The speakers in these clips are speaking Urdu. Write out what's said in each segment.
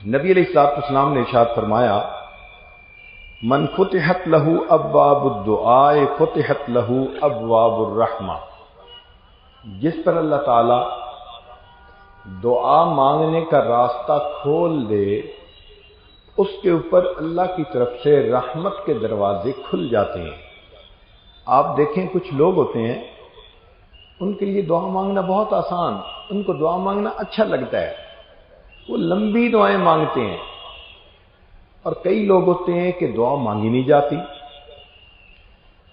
نبی علیہ الصلوۃ والسلام نے ارشاد فرمایا من فتحت لہ ابواب الدعاء فتحت لہ ابواب الرحمہ، جس پر اللہ تعالی دعا مانگنے کا راستہ کھول دے اس کے اوپر اللہ کی طرف سے رحمت کے دروازے کھل جاتے ہیں۔ آپ دیکھیں کچھ لوگ ہوتے ہیں ان کے لیے دعا مانگنا بہت آسان، ان کو دعا مانگنا اچھا لگتا ہے، وہ لمبی دعائیں مانگتے ہیں، اور کئی لوگ ہوتے ہیں کہ دعا مانگی نہیں جاتی۔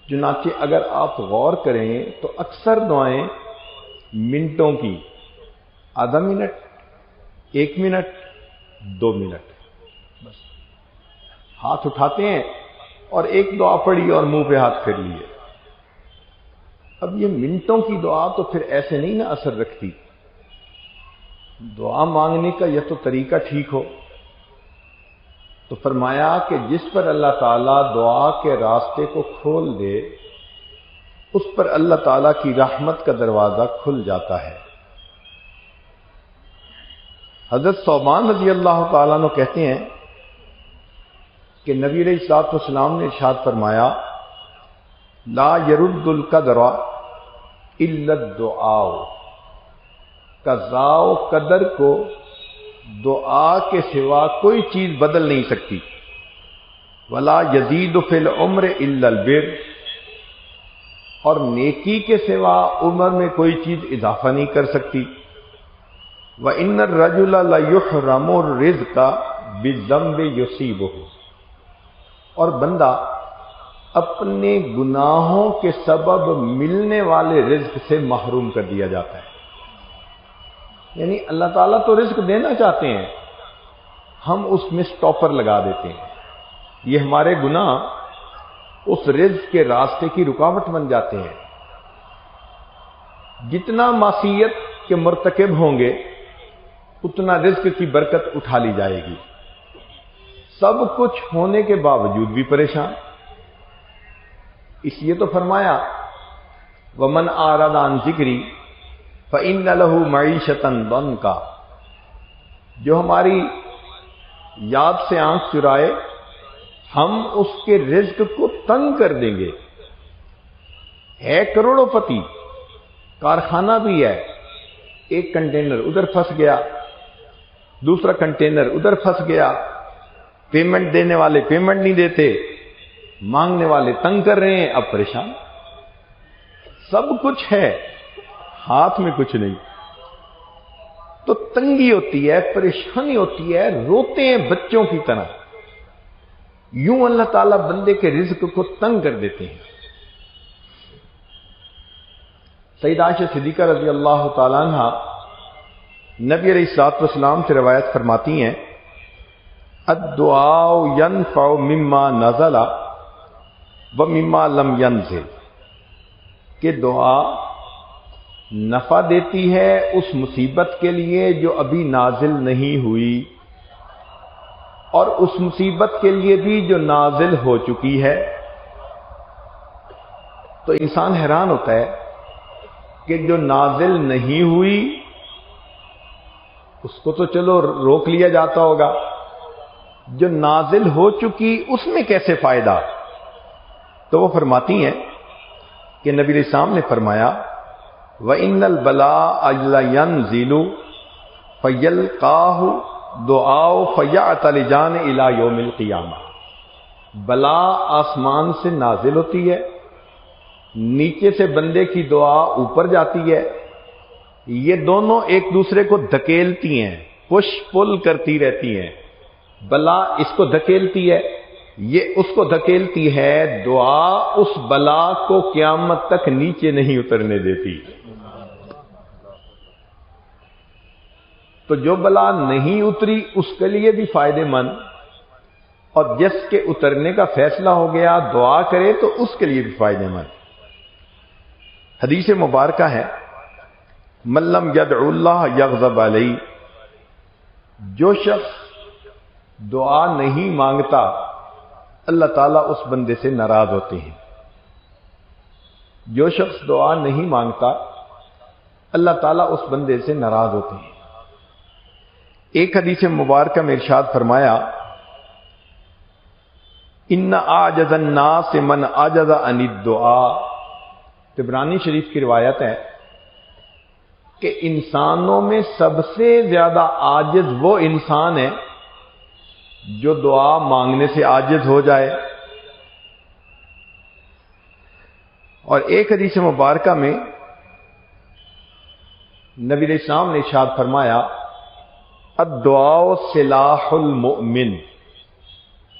چنانچہ اگر آپ غور کریں تو اکثر دعائیں منٹوں کی، آدھا منٹ، 1 منٹ، 2 منٹ، بس ہاتھ اٹھاتے ہیں اور ایک دعا پڑھی اور منہ پہ ہاتھ پھیر لیے۔ اب یہ منٹوں کی دعا تو پھر ایسے نہیں نا اثر رکھتی۔ دعا مانگنے کا یہ تو طریقہ ٹھیک ہو، تو فرمایا کہ جس پر اللہ تعالیٰ دعا کے راستے کو کھول دے اس پر اللہ تعالیٰ کی رحمت کا دروازہ کھل جاتا ہے۔ حضرت ثوبان رضی اللہ تعالیٰ عنہ کہتے ہیں کہ نبی علیہ الصلوۃ والسلام نے ارشاد فرمایا لا يرد القدر الا الدعاء، قضاء و قدر کو دعا کے سوا کوئی چیز بدل نہیں سکتی۔ ولا يزيد في العمر الا البر، اور نیکی کے سوا عمر میں کوئی چیز اضافہ نہیں کر سکتی۔ وَإِنَّ الرَّجُلَ لَيُحْرَمُ الرِّزْقَ بِالذَّنبِ يُصِيبُهُ، اور بندہ اپنے گناہوں کے سبب ملنے والے رزق سے محروم کر دیا جاتا ہے۔ یعنی اللہ تعالیٰ تو رزق دینا چاہتے ہیں، ہم اس میں سٹاپر لگا دیتے ہیں۔ یہ ہمارے گناہ اس رزق کے راستے کی رکاوٹ بن جاتے ہیں۔ جتنا معصیت کے مرتکب ہوں گے اتنا رزق کی برکت اٹھا لی جائے گی، سب کچھ ہونے کے باوجود بھی پریشان۔ اس لیے تو فرمایا وَمَنْ أَعْرَضَ عَنْ ذِكْرِي فَإِنَّ لَهُ مَعِيشَةً ضَنْكَ، جو ہماری یاد سے آنکھ چرائے ہم اس کے رزق کو تنگ کر دیں گے۔ ہے کروڑوں پتی، کارخانہ بھی ہے، ایک کنٹینر ادھر پھنس گیا، دوسرا کنٹینر ادھر پھنس گیا، پیمنٹ دینے والے پیمنٹ نہیں دیتے، مانگنے والے تنگ کر رہے ہیں، اب پریشان۔ سب کچھ ہے، ہاتھ میں کچھ نہیں، تو تنگی ہوتی ہے، پریشانی ہوتی ہے، روتے ہیں بچوں کی طرح۔ یوں اللہ تعالیٰ بندے کے رزق کو تنگ کر دیتے ہیں۔ سیدہ عائشہ صدیقہ رضی اللہ تعالیٰ عنہ نبی علیہ الصلوۃ والسلام سے روایت فرماتی ہیں الدعاء ينفع مما نزل ومما لم ينزل، کہ دعا نفع دیتی ہے اس مصیبت کے لیے جو ابھی نازل نہیں ہوئی اور اس مصیبت کے لیے بھی جو نازل ہو چکی ہے۔ تو انسان حیران ہوتا ہے کہ جو نازل نہیں ہوئی اس کو تو چلو روک لیا جاتا ہوگا، جو نازل ہو چکی اس میں کیسے فائدہ؟ تو وہ فرماتی ہیں کہ نبی علیہ السلام نے فرمایا وَإِنَّ الْبَلَاءَ لَيَنْزِلُ فَيَلْقَاهُ دُعَاءُ فَيَعْتَلِجَانِ إِلَى يَوْمِ الْقِيَامَةِ، بلا آسمان سے نازل ہوتی ہے، نیچے سے بندے کی دعا اوپر جاتی ہے، یہ دونوں ایک دوسرے کو دھکیلتی ہیں، پش پل کرتی رہتی ہیں۔ بلا اس کو دھکیلتی ہے، یہ اس کو دھکیلتی ہے، دعا اس بلا کو قیامت تک نیچے نہیں اترنے دیتی۔ تو جو بلا نہیں اتری اس کے لیے بھی فائدے مند، اور جس کے اترنے کا فیصلہ ہو گیا دعا کرے تو اس کے لیے بھی فائدے مند۔ حدیث مبارکہ ہے من لم يدع اللہ یغضب علیہ، جو شخص دعا نہیں مانگتا اللہ تعالیٰ اس بندے سے ناراض ہوتے ہیں۔ جو شخص دعا نہیں مانگتا اللہ تعالیٰ اس بندے سے ناراض ہوتے ہیں۔ ایک حدیث مبارکہ میں ارشاد فرمایا، ان اعجز الناس من عجز عن الدعاء۔ طبرانی شریف کی روایت ہے کہ انسانوں میں سب سے زیادہ عاجز وہ انسان ہے جو دعا مانگنے سے عاجز ہو جائے۔ اور ایک حدیث مبارکہ میں نبی علیہ السلام نے ارشاد فرمایا، الدعاء سلاح المؤمن،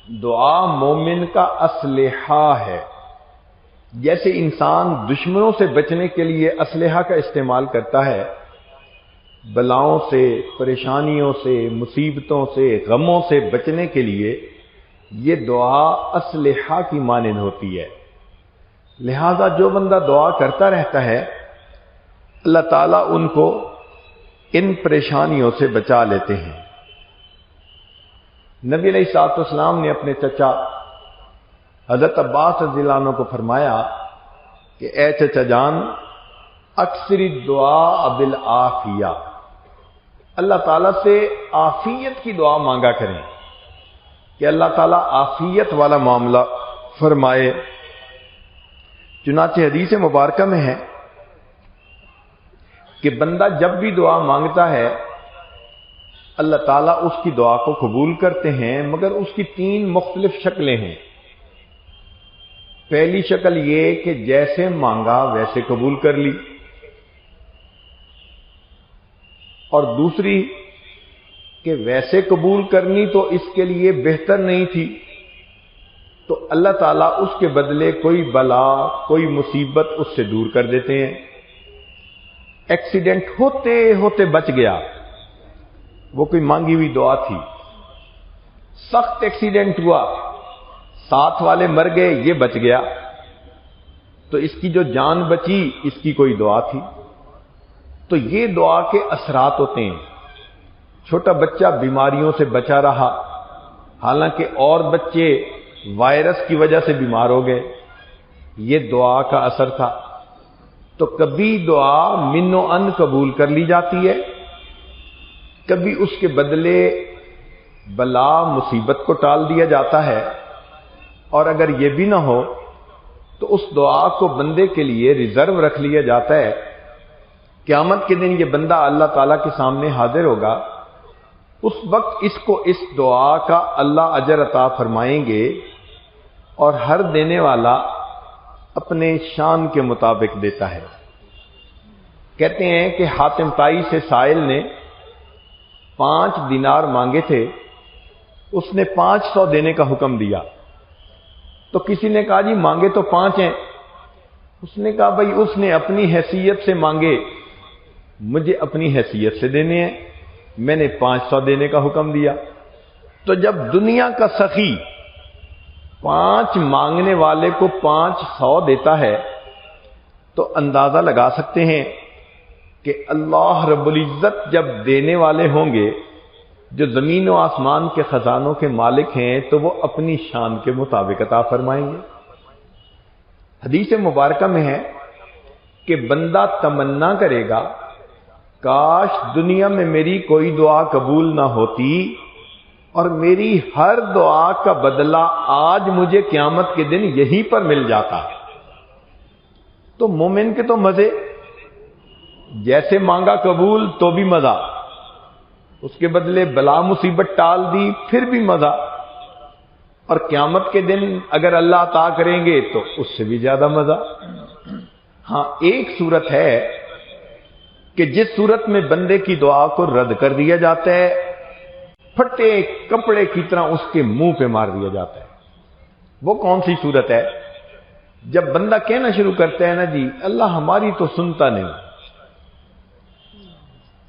دعا مومن کا اسلحہ ہے۔ جیسے انسان دشمنوں سے بچنے کے لیے اسلحہ کا استعمال کرتا ہے، بلاؤں سے، پریشانیوں سے، مصیبتوں سے، غموں سے بچنے کے لیے یہ دعا اسلحہ کی مانند ہوتی ہے۔ لہذا جو بندہ دعا کرتا رہتا ہے، اللہ تعالیٰ ان کو ان پریشانیوں سے بچا لیتے ہیں۔ نبی علیہ الصلوۃ والسلام نے اپنے چچا حضرت عباس رضی اللہ عنہ کو فرمایا کہ اے چچا جان، اکثر الدعاء بالعافیہ، اللہ تعالیٰ سے عافیت کی دعا مانگا کریں کہ اللہ تعالیٰ عافیت والا معاملہ فرمائے۔ چنانچہ حدیث مبارکہ میں ہے کہ بندہ جب بھی دعا مانگتا ہے اللہ تعالیٰ اس کی دعا کو قبول کرتے ہیں، مگر اس کی 3 مختلف شکلیں ہیں۔ پہلی شکل یہ کہ جیسے مانگا ویسے قبول کر لی، اور دوسری کہ ویسے قبول کرنی تو اس کے لیے بہتر نہیں تھی، تو اللہ تعالیٰ اس کے بدلے کوئی بلا، کوئی مصیبت اس سے دور کر دیتے ہیں۔ ایکسیڈنٹ ہوتے ہوتے بچ گیا، وہ کوئی مانگی ہوئی دعا تھی۔ سخت ایکسیڈنٹ ہوا، ساتھ والے مر گئے، یہ بچ گیا، تو اس کی جو جان بچی اس کی کوئی دعا تھی۔ تو یہ دعا کے اثرات ہوتے ہیں۔ چھوٹا بچہ بیماریوں سے بچا رہا، حالانکہ اور بچے وائرس کی وجہ سے بیمار ہو گئے، یہ دعا کا اثر تھا۔ تو کبھی دعا من و ان قبول کر لی جاتی ہے، کبھی اس کے بدلے بلا مصیبت کو ٹال دیا جاتا ہے، اور اگر یہ بھی نہ ہو تو اس دعا کو بندے کے لیے ریزرو رکھ لیا جاتا ہے۔ قیامت کے دن یہ بندہ اللہ تعالیٰ کے سامنے حاضر ہوگا، اس وقت اس کو اس دعا کا اللہ اجر عطا فرمائیں گے، اور ہر دینے والا اپنے شان کے مطابق دیتا ہے۔ کہتے ہیں کہ حاتم طائی سے سائل نے 5 دینار مانگے تھے، اس نے 500 دینے کا حکم دیا۔ تو کسی نے کہا جی مانگے تو 5 ہیں، اس نے کہا بھائی اس نے اپنی حیثیت سے مانگے، مجھے اپنی حیثیت سے دینے ہیں، میں نے 500 دینے کا حکم دیا۔ تو جب دنیا کا سخی 5 مانگنے والے کو 500 دیتا ہے تو اندازہ لگا سکتے ہیں کہ اللہ رب العزت جب دینے والے ہوں گے، جو زمین و آسمان کے خزانوں کے مالک ہیں، تو وہ اپنی شان کے مطابق عطا فرمائیں گے۔ حدیث مبارکہ میں ہے کہ بندہ تمنا کرے گا، کاش دنیا میں میری کوئی دعا قبول نہ ہوتی اور میری ہر دعا کا بدلہ آج مجھے قیامت کے دن یہی پر مل جاتا۔ تو مومن کے تو مزے، جیسے مانگا قبول تو بھی مزہ، اس کے بدلے بلا مصیبت ٹال دی پھر بھی مزہ، اور قیامت کے دن اگر اللہ عطا کریں گے تو اس سے بھی زیادہ مزہ۔ ہاں ایک صورت ہے کہ جس صورت میں بندے کی دعا کو رد کر دیا جاتا ہے، پھٹے کپڑے کی طرح اس کے منہ پہ مار دیا جاتا ہے۔ وہ کون سی صورت ہے؟ جب بندہ کہنا شروع کرتا ہے نا جی اللہ ہماری تو سنتا نہیں،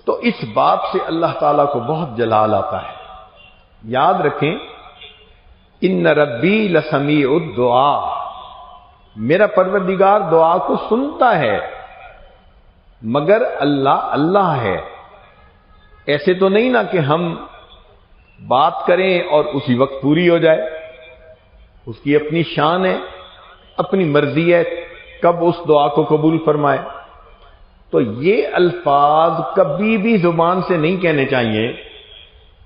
تو اس بات سے اللہ تعالیٰ کو بہت جلال آتا ہے۔ یاد رکھیں، ان ربی لسمیع الدعاء، میرا پروردگار دعا کو سنتا ہے، مگر اللہ اللہ ہے۔ ایسے تو نہیں نا کہ ہم بات کریں اور اسی وقت پوری ہو جائے، اس کی اپنی شان ہے، اپنی مرضی ہے کب اس دعا کو قبول فرمائے۔ تو یہ الفاظ کبھی بھی زبان سے نہیں کہنے چاہیے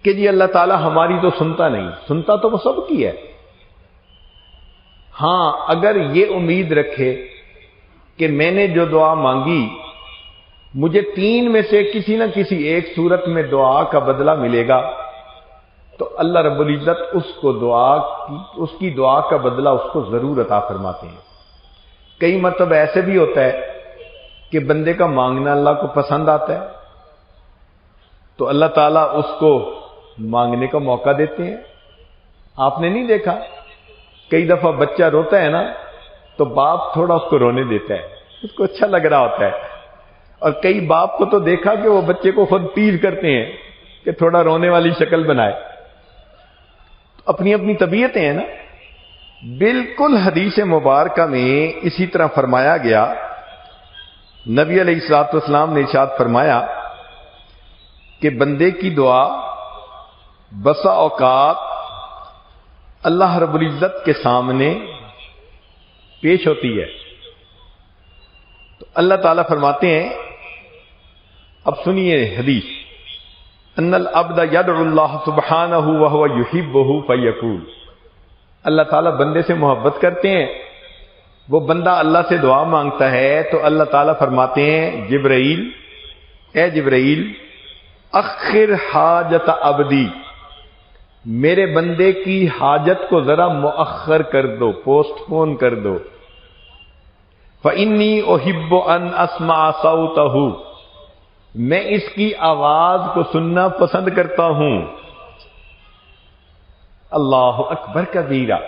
کہ جی اللہ تعالیٰ ہماری تو سنتا نہیں، سنتا تو وہ سب کی ہے۔ ہاں اگر یہ امید رکھے کہ میں نے جو دعا مانگی مجھے 3 میں سے کسی نہ کسی ایک صورت میں دعا کا بدلہ ملے گا، تو اللہ رب العزت اس کی دعا کا بدلہ اس کو ضرور عطا فرماتے ہیں۔ کئی مرتبہ ایسے بھی ہوتا ہے کہ بندے کا مانگنا اللہ کو پسند آتا ہے تو اللہ تعالیٰ اس کو مانگنے کا موقع دیتے ہیں۔ آپ نے نہیں دیکھا کئی دفعہ بچہ روتا ہے نا تو باپ تھوڑا اس کو رونے دیتا ہے، اس کو اچھا لگ رہا ہوتا ہے، اور کئی باپ کو تو دیکھا کہ وہ بچے کو خود تیز کرتے ہیں کہ تھوڑا رونے والی شکل بنائے۔ اپنی اپنی طبیعتیں ہیں نا۔ بالکل حدیث مبارکہ میں اسی طرح فرمایا گیا، نبی علیہ الصلوۃ والسلام نے ارشاد فرمایا کہ بندے کی دعا بسا اوقات اللہ رب العزت کے سامنے پیش ہوتی ہے تو اللہ تعالیٰ فرماتے ہیں، اب سنیے حدیث، ان العبد یدعو اللہ سبحانہ وہو یحبہ فیقول، اللہ تعالیٰ بندے سے محبت کرتے ہیں، وہ بندہ اللہ سے دعا مانگتا ہے تو اللہ تعالیٰ فرماتے ہیں جبرائیل، اے جبرائیل اخر حاجت عبدی، میرے بندے کی حاجت کو ذرا مؤخر کر دو، پوسٹ پون کر دو، فإنی احب ان اسمع صوتہ، میں اس کی آواز کو سننا پسند کرتا ہوں۔ اللہ اکبر کبیرہ۔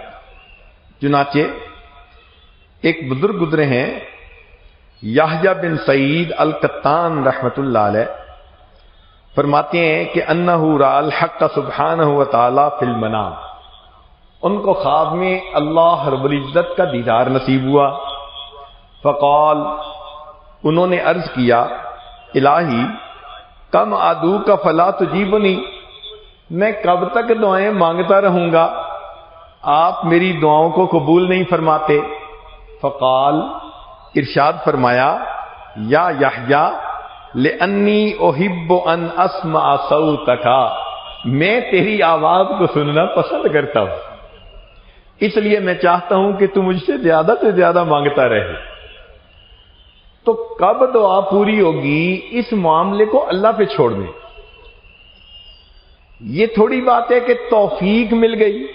چنانچہ ایک بزرگ گزرے ہیں یحییٰ بن سعید القطان رحمت اللہ علیہ، فرماتے ہیں کہ انہ رأى الحق سبحانہ وتعالی فی المنام، ان کو خواب میں اللہ رب العزت کا دیدار نصیب ہوا، فقال، انہوں نے عرض کیا الہی کم ادعوک فلا تجیبنی، میں کب تک دعائیں مانگتا رہوں گا، آپ میری دعاؤں کو قبول نہیں فرماتے۔ فقال، ارشاد فرمایا، یا یحییٰ لأنی احب ان اسمع صوتک، میں تیری آواز کو سننا پسند کرتا ہوں، اس لیے میں چاہتا ہوں کہ تو مجھ سے زیادہ مانگتا رہے۔ تو کب دعا پوری ہوگی اس معاملے کو اللہ پہ چھوڑ دیں۔ یہ تھوڑی بات ہے کہ توفیق مل گئی،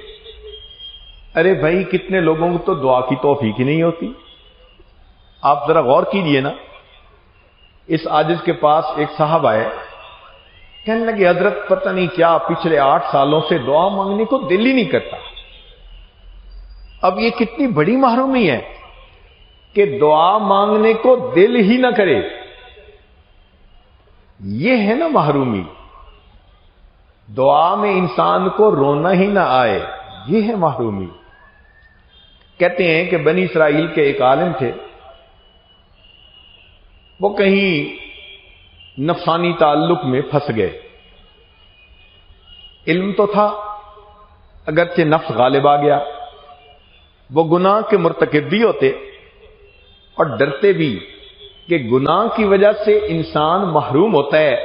ارے بھائی کتنے لوگوں کو تو دعا کی توفیق ہی نہیں ہوتی۔ آپ ذرا غور کیجئے نا، اس عاجز کے پاس ایک صاحب آئے، کہنے لگے حضرت پتہ نہیں کیا پچھلے 8 سالوں سے دعا مانگنے کو دل ہی نہیں کرتا۔ اب یہ کتنی بڑی محرومی ہے کہ دعا مانگنے کو دل ہی نہ کرے، یہ ہے نا محرومی۔ دعا میں انسان کو رونا ہی نہ آئے، یہ ہے محرومی۔ کہتے ہیں کہ بنی اسرائیل کے ایک عالم تھے، وہ کہیں نفسانی تعلق میں پھنس گئے، علم تو تھا اگرچہ نفس غالب آ گیا، وہ گناہ کے مرتکب بھی ہوتے اور ڈرتے بھی کہ گناہ کی وجہ سے انسان محروم ہوتا ہے،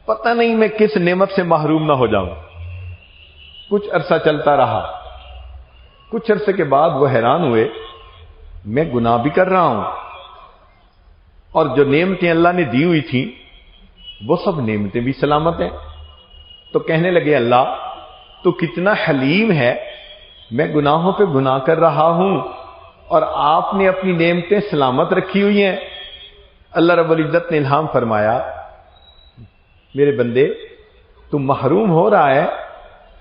پتہ نہیں میں کس نعمت سے محروم نہ ہو جاؤں۔ کچھ عرصہ چلتا رہا، کچھ عرصے کے بعد وہ حیران ہوئے، میں گناہ بھی کر رہا ہوں اور جو نعمتیں اللہ نے دی ہوئی تھیں وہ سب نعمتیں بھی سلامت ہیں۔ تو کہنے لگے اللہ تو کتنا حلیم ہے، میں گناہوں پہ گناہ کر رہا ہوں اور آپ نے اپنی نعمتیں سلامت رکھی ہوئی ہیں۔ اللہ رب العزت نے الہام فرمایا، میرے بندے تو محروم ہو رہا ہے،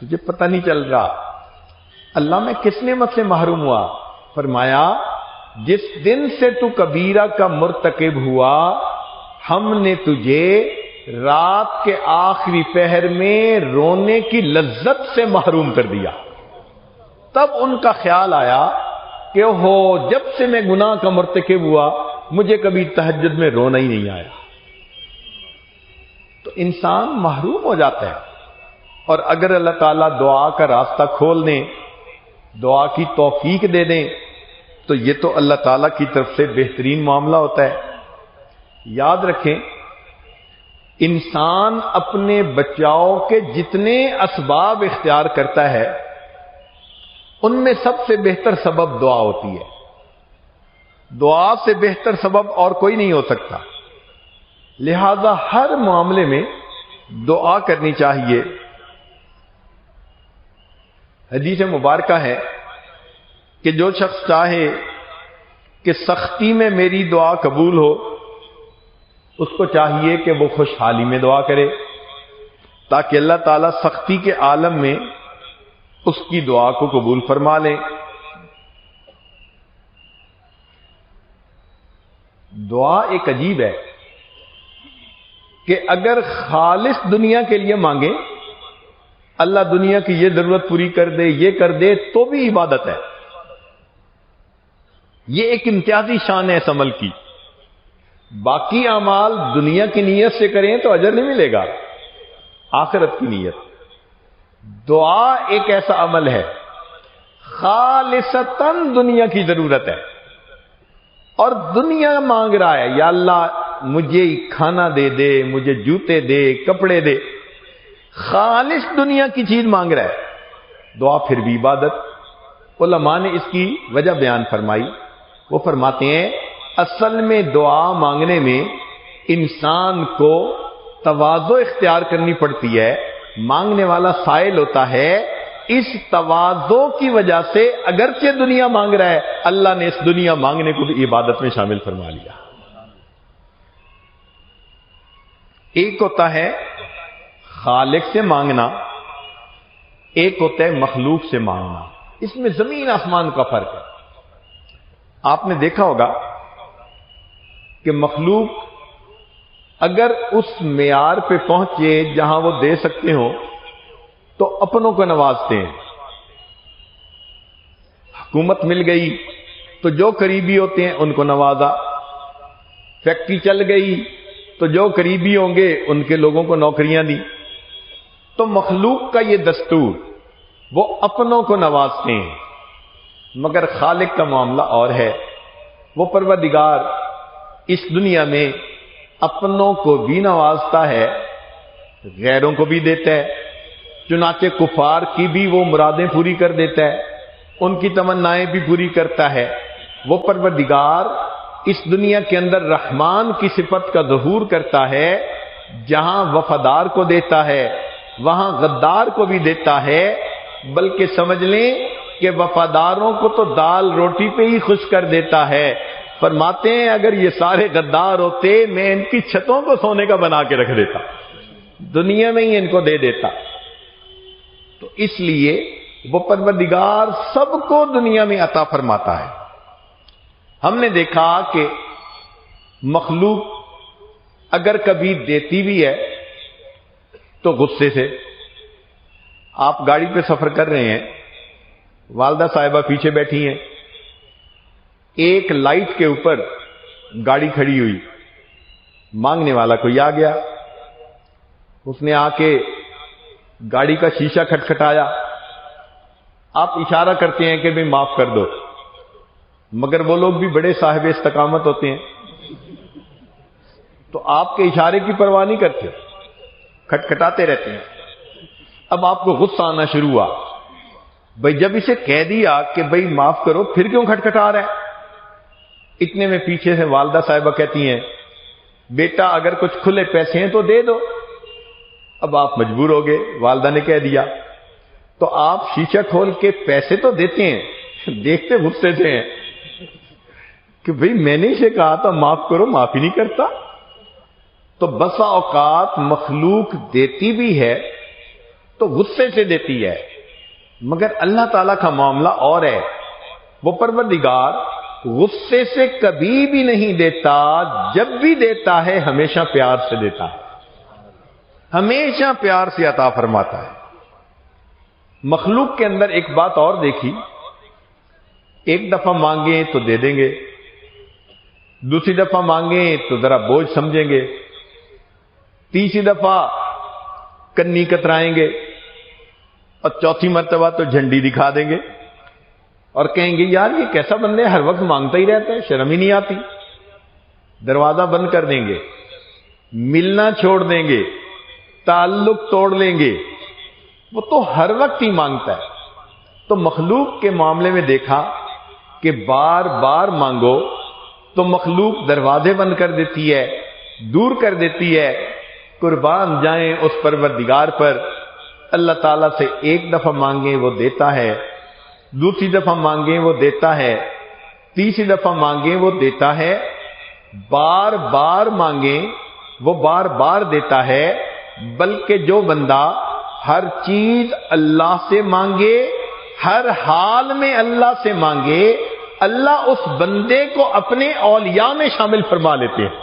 تجھے پتہ نہیں چل رہا۔ اللہ میں کس نعمت سے محروم ہوا؟ فرمایا جس دن سے تو کبیرہ کا مرتکب ہوا ہم نے تجھے رات کے آخری پہر میں رونے کی لذت سے محروم کر دیا۔ تب ان کا خیال آیا کہ جب سے میں گناہ کا مرتکب ہوا مجھے کبھی تہجد میں رونا ہی نہیں آیا۔ تو انسان محروم ہو جاتا ہے، اور اگر اللہ تعالیٰ دعا کا راستہ کھول دیں، دعا کی توفیق دے دیں، تو یہ تو اللہ تعالیٰ کی طرف سے بہترین معاملہ ہوتا ہے۔ یاد رکھیں انسان اپنے بچاؤ کے جتنے اسباب اختیار کرتا ہے ان میں سب سے بہتر سبب دعا ہوتی ہے. دعا سے بہتر سبب اور کوئی نہیں ہو سکتا. لہذا ہر معاملے میں دعا کرنی چاہیے. حدیث مبارکہ ہے کہ جو شخص چاہے کہ سختی میں میری دعا قبول ہو اس کو چاہیے کہ وہ خوشحالی میں دعا کرے تاکہ اللہ تعالیٰ سختی کے عالم میں اس کی دعا کو قبول فرما لے. دعا ایک عجیب ہے کہ اگر خالص دنیا کے لیے مانگے اللہ دنیا کی یہ ضرورت پوری کر دے یہ کر دے تو بھی عبادت ہے. یہ ایک امتیازی شان ہے اس عمل کی. باقی اعمال دنیا کی نیت سے کریں تو اجر نہیں ملے گا, آخرت کی نیت. دعا ایک ایسا عمل ہے خالصتاً دنیا کی ضرورت ہے اور دنیا مانگ رہا ہے یا اللہ مجھے کھانا دے دے, مجھے جوتے دے, کپڑے دے. خالص دنیا کی چیز مانگ رہا ہے. دعا پھر بھی عبادت. علماء نے اس کی وجہ بیان فرمائی. وہ فرماتے ہیں اصل میں دعا مانگنے میں انسان کو تواضع اختیار کرنی پڑتی ہے. مانگنے والا سائل ہوتا ہے, اس تواضع کی وجہ سے اگرچہ دنیا مانگ رہا ہے اللہ نے اس دنیا مانگنے کو بھی عبادت میں شامل فرما لیا. ایک ہوتا ہے خالق سے مانگنا, ایک ہوتا ہے مخلوق سے مانگنا. اس میں زمین آسمان کا فرق ہے. آپ نے دیکھا ہوگا کہ مخلوق اگر اس معیار پہ پہنچے جہاں وہ دے سکتے ہوں تو اپنوں کو نوازتے ہیں. حکومت مل گئی تو جو قریبی ہوتے ہیں ان کو نوازا. فیکٹری چل گئی تو جو قریبی ہوں گے ان کے لوگوں کو نوکریاں دی. تو مخلوق کا یہ دستور, وہ اپنوں کو نوازتے ہیں. مگر خالق کا معاملہ اور ہے. وہ پروردگار اس دنیا میں اپنوں کو بھی نوازتا ہے, غیروں کو بھی دیتا ہے. چنانچہ کفار کی بھی وہ مرادیں پوری کر دیتا ہے, ان کی تمنائیں بھی پوری کرتا ہے. وہ پروردگار اس دنیا کے اندر رحمان کی صفت کا ظہور کرتا ہے. جہاں وفادار کو دیتا ہے وہاں غدار کو بھی دیتا ہے. بلکہ سمجھ لیں کہ وفاداروں کو تو دال روٹی پہ ہی خوش کر دیتا ہے. فرماتے ہیں اگر یہ سارے غدار ہوتے میں ان کی چھتوں کو سونے کا بنا کے رکھ دیتا, دنیا میں ہی ان کو دے دیتا. تو اس لیے وہ پروردگار سب کو دنیا میں عطا فرماتا ہے. ہم نے دیکھا کہ مخلوق اگر کبھی دیتی بھی ہے تو غصے سے. آپ گاڑی پہ سفر کر رہے ہیں, والدہ صاحبہ پیچھے بیٹھی ہیں, ایک لائٹ کے اوپر گاڑی کھڑی ہوئی, مانگنے والا کوئی آ گیا, اس نے آ کے گاڑی کا شیشہ کھٹکھٹایا. آپ اشارہ کرتے ہیں کہ بھئی معاف کر دو, مگر وہ لوگ بھی بڑے صاحب استقامت ہوتے ہیں تو آپ کے اشارے کی پرواہ نہیں کرتے, کھٹکھٹاتے رہتے ہیں. اب آپ کو غصہ آنا شروع ہوا. بھئی جب اسے کہہ دیا کہ بھئی معاف کرو پھر کیوں کھٹکھٹا رہا ہے؟ اتنے میں پیچھے سے والدہ صاحبہ کہتی ہیں بیٹا اگر کچھ کھلے پیسے ہیں تو دے دو. اب آپ مجبور ہو گئے, والدہ نے کہہ دیا تو آپ شیشہ کھول کے پیسے تو دیتے ہیں, دیکھتے غصے سے ہیں کہ بھئی میں نے اسے کہا تھا معاف کرو, معاف ہی نہیں کرتا. تو بسا اوقات مخلوق دیتی بھی ہے تو غصے سے دیتی ہے, مگر اللہ تعالیٰ کا معاملہ اور ہے. وہ پروردگار غصے سے کبھی بھی نہیں دیتا, جب بھی دیتا ہے ہمیشہ پیار سے دیتا ہے, ہمیشہ پیار سے عطا فرماتا ہے. مخلوق کے اندر ایک بات اور دیکھی, ایک دفعہ مانگیں تو دے دیں گے, دوسری دفعہ مانگیں تو ذرا بوجھ سمجھیں گے, تیسری دفعہ کنی کترائیں گے اور چوتھی مرتبہ تو جھنڈی دکھا دیں گے اور کہیں گے یار یہ کیسا بندہ ہے, ہر وقت مانگتا ہی رہتا ہے, شرم ہی نہیں آتی. دروازہ بند کر دیں گے. ملنا چھوڑ دیں گے، تعلق توڑ لیں گے، وہ تو ہر وقت ہی مانگتا ہے۔ تو مخلوق کے معاملے میں دیکھا کہ بار بار مانگو تو مخلوق دروازے بند کر دیتی ہے، دور کر دیتی ہے۔ قربان جائیں اس پروردگار پر، اللہ تعالیٰ سے ایک دفعہ مانگیں وہ دیتا ہے، دوسری دفعہ مانگیں وہ دیتا ہے، تیسری دفعہ مانگیں وہ دیتا ہے، بار بار مانگیں وہ بار بار دیتا ہے۔ بلکہ جو بندہ ہر چیز اللہ سے مانگے، ہر حال میں اللہ سے مانگے، اللہ اس بندے کو اپنے اولیاء میں شامل فرما لیتے ہیں۔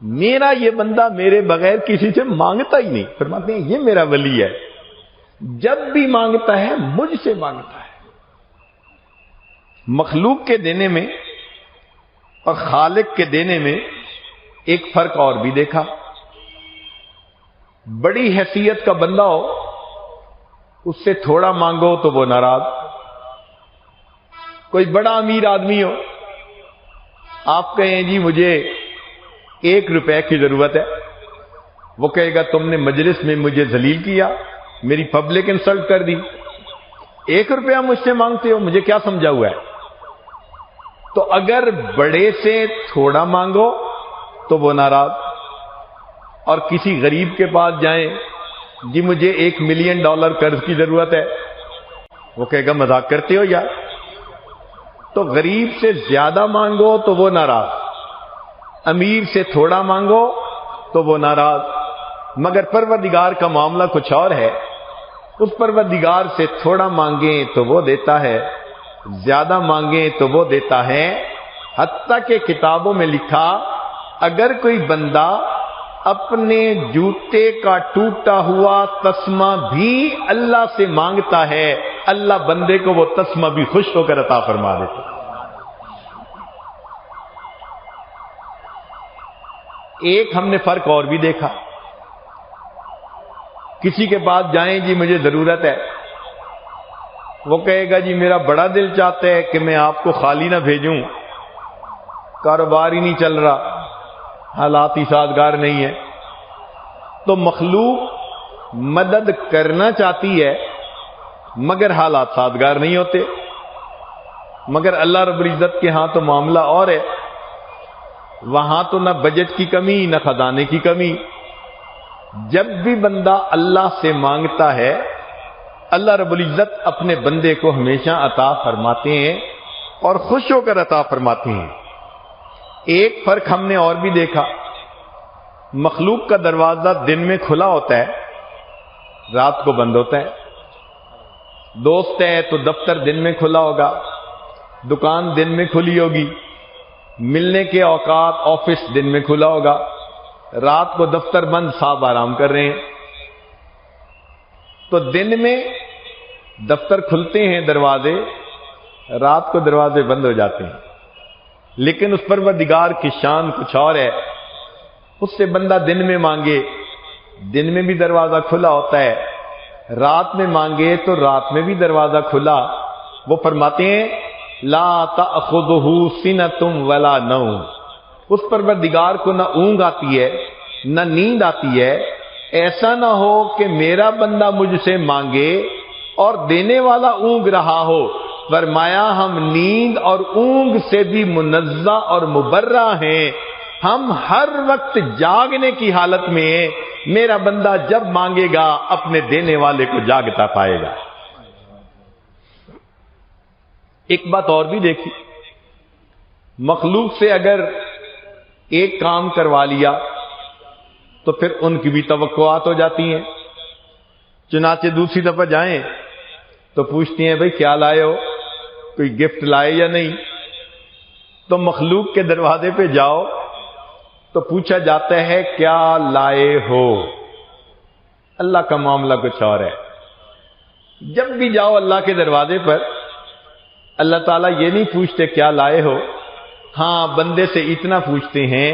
میرا یہ بندہ میرے بغیر کسی سے مانگتا ہی نہیں، فرماتے ہیں یہ میرا ولی ہے، جب بھی مانگتا ہے مجھ سے مانگتا ہے۔ مخلوق کے دینے میں اور خالق کے دینے میں ایک فرق اور بھی دیکھا۔ بڑی حیثیت کا بندہ ہو، اس سے تھوڑا مانگو تو وہ ناراض۔ کوئی بڑا امیر آدمی ہو، آپ کہیں جی مجھے 1 روپے کی ضرورت ہے، وہ کہے گا تم نے مجلس میں مجھے ذلیل کیا، میری پبلک انسلٹ کر دی، 1 روپیہ مجھ سے مانگتے ہو، مجھے کیا سمجھا ہوا ہے؟ تو اگر بڑے سے تھوڑا مانگو تو وہ ناراض، اور کسی غریب کے پاس جائیں جی مجھے $1 ملین قرض کی ضرورت ہے، وہ کہے گا مذاق کرتے ہو یار۔ تو غریب سے زیادہ مانگو تو وہ ناراض، امیر سے تھوڑا مانگو تو وہ ناراض۔ مگر پروردگار کا معاملہ کچھ اور ہے، اس پروردگار سے تھوڑا مانگیں تو وہ دیتا ہے، زیادہ مانگیں تو وہ دیتا ہے۔ حتیٰ کہ کتابوں میں لکھا اگر کوئی بندہ اپنے جوتے کا ٹوٹا ہوا تسمہ بھی اللہ سے مانگتا ہے، اللہ بندے کو وہ تسمہ بھی خوش ہو کر عطا فرما دیتا۔ ایک ہم نے فرق اور بھی دیکھا، کسی کے پاس جائیں جی مجھے ضرورت ہے، وہ کہے گا جی میرا بڑا دل چاہتا ہے کہ میں آپ کو خالی نہ بھیجوں، کاروبار ہی نہیں چل رہا، حالات ہی سازگار نہیں ہے۔ تو مخلوق مدد کرنا چاہتی ہے مگر حالات سازگار نہیں ہوتے۔ مگر اللہ رب العزت کے ہاں تو معاملہ اور ہے، وہاں تو نہ بجٹ کی کمی نہ خزانے کی کمی۔ جب بھی بندہ اللہ سے مانگتا ہے اللہ رب العزت اپنے بندے کو ہمیشہ عطا فرماتے ہیں اور خوش ہو کر عطا فرماتے ہیں۔ ایک فرق ہم نے اور بھی دیکھا، مخلوق کا دروازہ دن میں کھلا ہوتا ہے، رات کو بند ہوتا ہے۔ دوست ہے تو دفتر دن میں کھلا ہوگا، دکان دن میں کھلی ہوگی، ملنے کے اوقات آفس دن میں کھلا ہوگا، رات کو دفتر بند، صاحب آرام کر رہے ہیں۔ تو دن میں دفتر کھلتے ہیں دروازے، رات کو دروازے بند ہو جاتے ہیں۔ لیکن اس پروردگار کی شان کچھ اور ہے، اس سے بندہ دن میں مانگے دن میں بھی دروازہ کھلا ہوتا ہے، رات میں مانگے تو رات میں بھی دروازہ کھلا۔ وہ فرماتے ہیں لا تأخذہ سنۃ ولا نوم، اس پروردگار کو نہ اونگ آتی ہے نہ نیند آتی ہے۔ ایسا نہ ہو کہ میرا بندہ مجھ سے مانگے اور دینے والا اونگ رہا ہو۔ فرمایا ہم نیند اور اونگ سے بھی منزہ اور مبرہ ہیں، ہم ہر وقت جاگنے کی حالت میں ہیں۔ میرا بندہ جب مانگے گا اپنے دینے والے کو جاگتا پائے گا۔ ایک بات اور بھی دیکھی، مخلوق سے اگر ایک کام کروا لیا تو پھر ان کی بھی توقعات ہو جاتی ہیں، چنانچہ دوسری دفعہ جائیں تو پوچھتی ہیں بھئی کیا لائے ہو، کوئی گفٹ لائے یا نہیں۔ تو مخلوق کے دروازے پہ جاؤ تو پوچھا جاتا ہے کیا لائے ہو۔ اللہ کا معاملہ کچھ اور ہے، جب بھی جاؤ اللہ کے دروازے پر اللہ تعالیٰ یہ نہیں پوچھتے کیا لائے ہو، ہاں بندے سے اتنا پوچھتے ہیں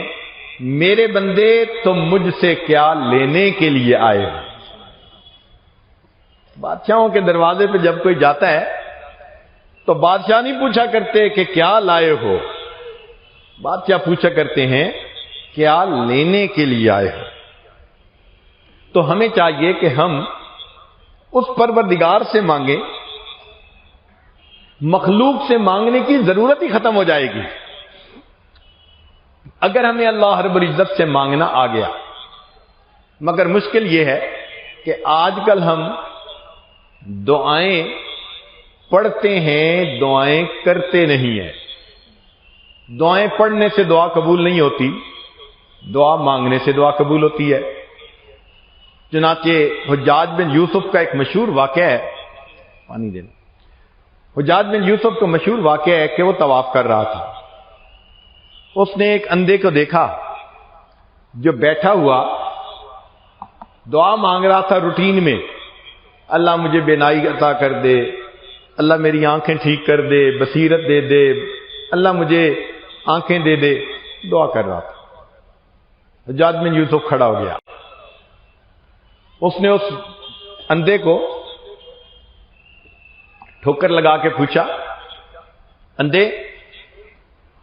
میرے بندے تم مجھ سے کیا لینے کے لیے آئے ہو۔ بادشاہوں کے دروازے پہ جب کوئی جاتا ہے تو بادشاہ نہیں پوچھا کرتے کہ کیا لائے ہو، بادشاہ پوچھا کرتے ہیں کیا لینے کے لیے آئے ہو؟ تو ہمیں چاہیے کہ ہم اس پروردگار سے مانگیں، مخلوق سے مانگنے کی ضرورت ہی ختم ہو جائے گی اگر ہمیں اللہ رب العزت سے مانگنا آ گیا۔ مگر مشکل یہ ہے کہ آج کل ہم دعائیں پڑھتے ہیں، دعائیں کرتے نہیں ہیں۔ دعائیں پڑھنے سے دعا قبول نہیں ہوتی، دعا مانگنے سے دعا قبول ہوتی ہے۔ چنانچہ حجاج بن یوسف کا ایک مشہور واقعہ ہے، پانی دینا، حجاج بن یوسف کا مشہور واقعہ ہے کہ وہ طواف کر رہا تھا۔ اس نے ایک اندھے کو دیکھا جو بیٹھا ہوا دعا مانگ رہا تھا روٹین میں، اللہ مجھے بینائی عطا کر دے، اللہ میری آنکھیں ٹھیک کر دے، بصیرت دے دے، اللہ مجھے آنکھیں دے دے، دعا کر رہا تھا۔ حجاج بن یوسف کھڑا ہو گیا، اس نے اس اندھے کو ٹھوکر لگا کے پوچھا، اندھے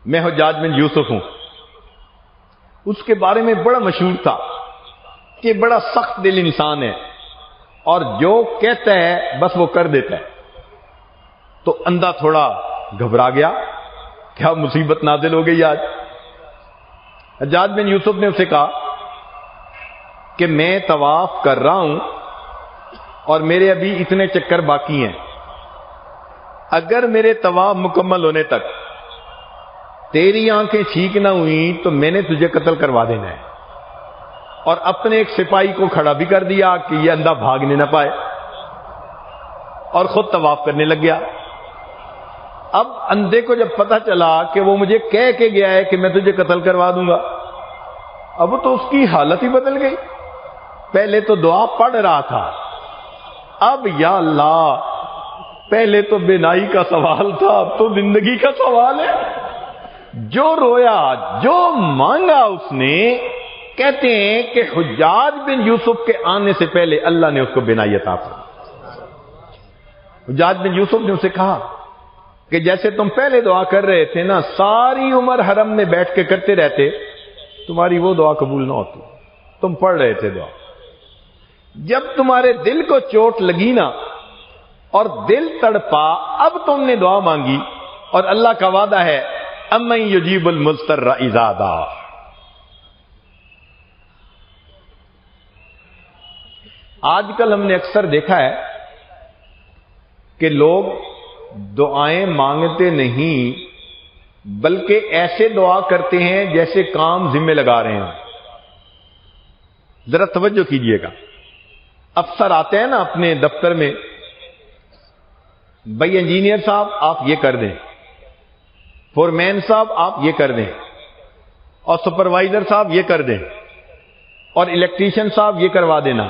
میں حجاج بن یوسف ہوں۔ اس کے بارے میں بڑا مشہور تھا کہ بڑا سخت دل انسان ہے اور جو کہتا ہے بس وہ کر دیتا ہے۔ تو اندھا تھوڑا گھبرا گیا، کیا مصیبت نازل ہو گئی آج؟ حجاج بن یوسف نے اسے کہا کہ میں طواف کر رہا ہوں اور میرے ابھی اتنے چکر باقی ہیں، اگر میرے طواف مکمل ہونے تک تیری آنکھیں ٹھیک نہ ہوئی تو میں نے تجھے قتل کروا دینا ہے۔ اور اپنے ایک سپاہی کو کھڑا بھی کر دیا کہ یہ اندھا بھاگنے نہ پائے، اور خود طواف کرنے لگ گیا۔ اب اندھے کو جب پتہ چلا کہ وہ مجھے کہہ کے گیا ہے کہ میں تجھے قتل کروا دوں گا، اب تو اس کی حالت ہی بدل گئی۔ پہلے تو دعا پڑھ رہا تھا، اب یا اللہ پہلے تو بینائی کا سوال تھا، اب تو زندگی کا سوال ہے۔ جو رویا، جو مانگا اس نے، کہتے ہیں کہ حجاج بن یوسف کے آنے سے پہلے اللہ نے اس کو بینائی عطا فرمائی۔ حجاج بن یوسف نے اسے کہا کہ جیسے تم پہلے دعا کر رہے تھے نا، ساری عمر حرم میں بیٹھ کے کرتے رہتے، تمہاری وہ دعا قبول نہ ہوتی، تم پڑھ رہے تھے دعا۔ جب تمہارے دل کو چوٹ لگی نا اور دل تڑپا، اب تم نے دعا مانگی، اور اللہ کا وعدہ ہے امن یجیب المضطر اذا دعا۔ آج کل ہم نے اکثر دیکھا ہے کہ لوگ دعائیں مانگتے نہیں بلکہ ایسے دعا کرتے ہیں جیسے کام ذمہ لگا رہے ہیں۔ ذرا توجہ کیجئے گا، افسر آتے ہیں نا اپنے دفتر میں، بھائی انجینئر صاحب آپ یہ کر دیں، فورمین صاحب آپ یہ کر دیں، اور سپروائزر صاحب یہ کر دیں، اور الیکٹریشین صاحب یہ کروا دینا،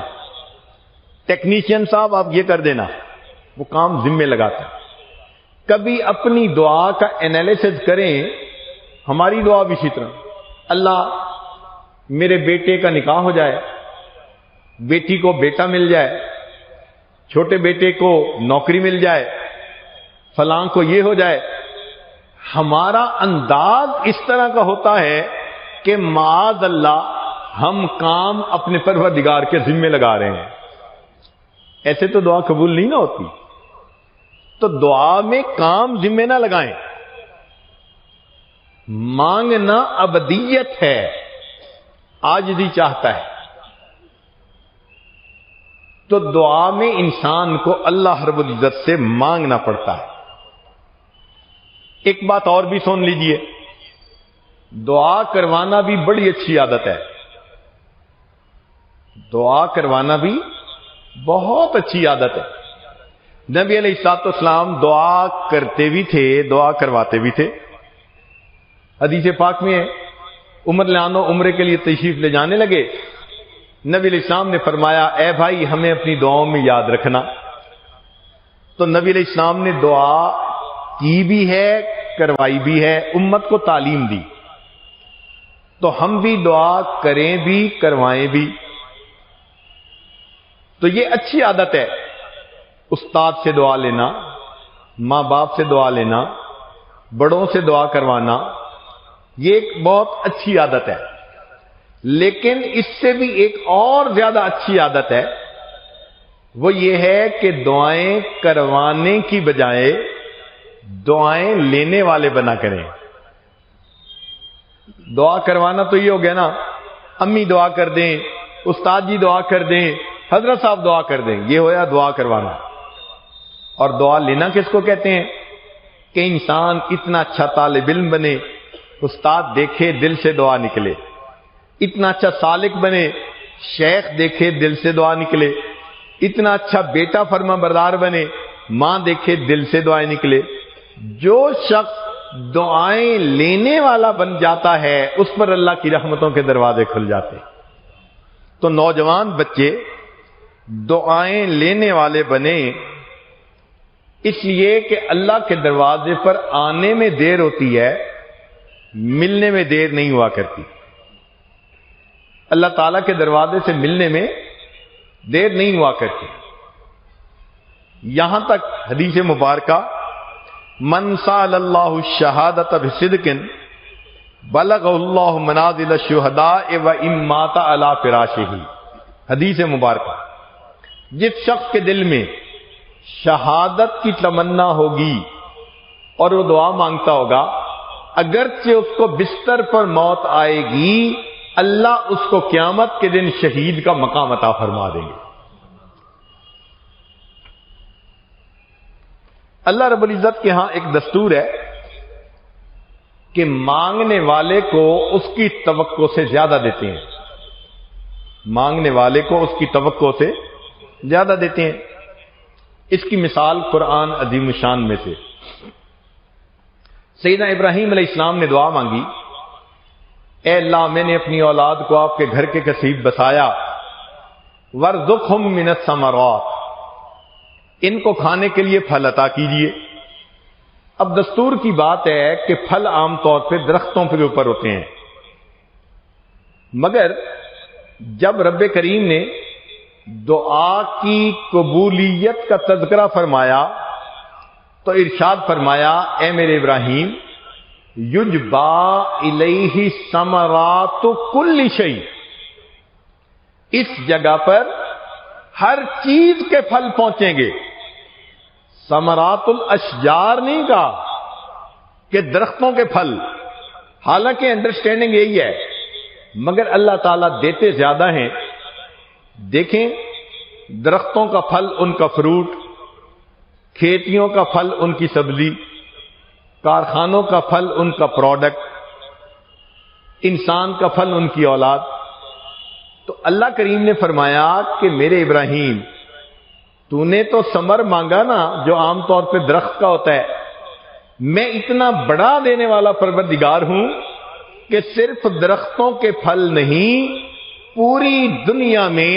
ٹیکنیشین صاحب آپ یہ کر دینا۔ وہ کام ذمہ لگاتا ہے۔ کبھی اپنی دعا کا انالیسس کریں، ہماری دعا بھی اسی طرح، اللہ میرے بیٹے کا نکاح ہو جائے، بیٹی کو بیٹا مل جائے، چھوٹے بیٹے کو نوکری مل جائے، فلاں کو یہ ہو جائے۔ ہمارا انداز اس طرح کا ہوتا ہے کہ معاذ اللہ ہم کام اپنے پروردگار کے ذمہ لگا رہے ہیں۔ ایسے تو دعا قبول نہیں نہ ہوتی۔ تو دعا میں کام ذمہ نہ لگائیں، مانگنا ابدیت ہے، عاجزی چاہتا ہے۔ تو دعا میں انسان کو اللہ رب العزت سے مانگنا پڑتا ہے۔ ایک بات اور بھی سن لیجئے، دعا کروانا بھی بڑی اچھی عادت ہے۔ دعا کروانا بھی بہت اچھی عادت ہے۔ نبی علیہ الصلوۃ والسلام دعا کرتے بھی تھے، دعا کرواتے بھی تھے۔ حدیث پاک میں عمر لانو عمرے کے لیے تشریف لے جانے لگے، نبی علیہ السلام نے فرمایا اے بھائی ہمیں اپنی دعاؤں میں یاد رکھنا۔ تو نبی علیہ السلام نے دعا کی بھی ہے، کروائی بھی ہے، امت کو تعلیم دی۔ تو ہم بھی دعا کریں بھی، کروائیں بھی۔ تو یہ اچھی عادت ہے، استاد سے دعا لینا، ماں باپ سے دعا لینا، بڑوں سے دعا کروانا، یہ ایک بہت اچھی عادت ہے۔ لیکن اس سے بھی ایک اور زیادہ اچھی عادت ہے، وہ یہ ہے کہ دعائیں کروانے کی بجائے دعائیں لینے والے بنا کریں۔ دعا کروانا تو یہ ہو گیا نا، امی دعا کر دیں، استاد جی دعا کر دیں، حضرت صاحب دعا کر دیں، یہ ہوا دعا کروانا۔ اور دعا لینا کس کو کہتے ہیں؟ کہ انسان اتنا اچھا طالب علم بنے، استاد دیکھے دل سے دعا نکلے، اتنا اچھا سالک بنے، شیخ دیکھے دل سے دعا نکلے، اتنا اچھا بیٹا فرما بردار بنے، ماں دیکھے دل سے دعائیں نکلے۔ جو شخص دعائیں لینے والا بن جاتا ہے اس پر اللہ کی رحمتوں کے دروازے کھل جاتے ہیں۔ تو نوجوان بچے دعائیں لینے والے بنے، اس لیے کہ اللہ کے دروازے پر آنے میں دیر ہوتی ہے، ملنے میں دیر نہیں ہوا کرتی۔ اللہ تعالیٰ کے دروازے سے ملنے میں دیر نہیں ہوا کرتی۔ یہاں تک حدیث مبارکہ من سأل اللہ الشہادۃ بصدق بلغ اللہ منازل الشہداء وان مات علی فراشہ، حدیث مبارکہ، جس شخص کے دل میں شہادت کی تمنا ہوگی اور وہ دعا مانگتا ہوگا، اگرچہ اس کو بستر پر موت آئے گی، اللہ اس کو قیامت کے دن شہید کا مقام عطا فرما دیں گے۔ اللہ رب العزت کے ہاں ایک دستور ہے کہ مانگنے والے کو اس کی توقع سے زیادہ دیتے ہیں، مانگنے والے کو اس کی توقع سے زیادہ دیتے ہیں۔ اس کی مثال قرآن عظیم الشان میں سے، سیدنا ابراہیم علیہ السلام نے دعا مانگی، اے اللہ میں نے اپنی اولاد کو آپ کے گھر کے قریب بسایا، وارزقہم من الثمرات، ان کو کھانے کے لیے پھل عطا کیجیے۔ اب دستور کی بات ہے کہ پھل عام طور پہ درختوں کے اوپر ہوتے ہیں، مگر جب رب کریم نے دعا کی قبولیت کا تذکرہ فرمایا تو ارشاد فرمایا، اے میرے ابراہیم یجبا الیہ ثمرات کل شیء، اس جگہ پر ہر چیز کے پھل پہنچیں گے۔ ثمرات الاشجار نہیں کہا کہ درختوں کے پھل، حالانکہ انڈرسٹینڈنگ یہی ہے، مگر اللہ تعالیٰ دیتے زیادہ ہیں۔ دیکھیں، درختوں کا پھل ان کا فروٹ، کھیتیوں کا پھل ان کی سبزی، کارخانوں کا پھل ان کا پروڈکٹ، انسان کا پھل ان کی اولاد۔ تو اللہ کریم نے فرمایا کہ میرے ابراہیم تو نے تو ثمر مانگا نا جو عام طور پہ درخت کا ہوتا ہے، میں اتنا بڑا دینے والا پروردگار ہوں کہ صرف درختوں کے پھل نہیں، پوری دنیا میں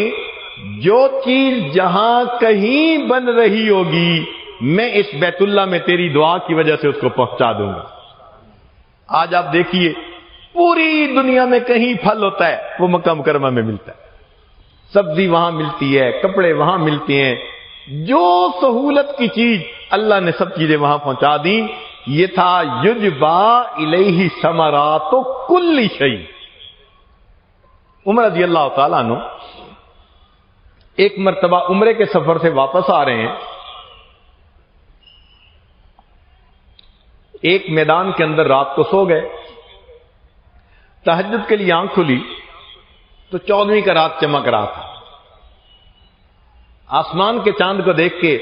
جو چیز جہاں کہیں بن رہی ہوگی میں اس بیت اللہ میں تیری دعا کی وجہ سے اس کو پہنچا دوں گا۔ آج آپ دیکھیے پوری دنیا میں کہیں پھل ہوتا ہے وہ مکہ مکرمہ میں ملتا ہے، سبزی وہاں ملتی ہے، کپڑے وہاں ملتے ہیں، جو سہولت کی چیز اللہ نے سب چیزیں وہاں پہنچا دی۔ یہ تھا یجبا الیہ ثمرات کل شیء۔ عمر رضی اللہ تعالیٰ عنہ ایک مرتبہ عمرے کے سفر سے واپس آ رہے ہیں، ایک میدان کے اندر رات کو سو گئے، تہجد کے لیے آنکھ کھلی تو 14ویں کا رات چمک رہا تھا۔ آسمان کے چاند کو دیکھ کے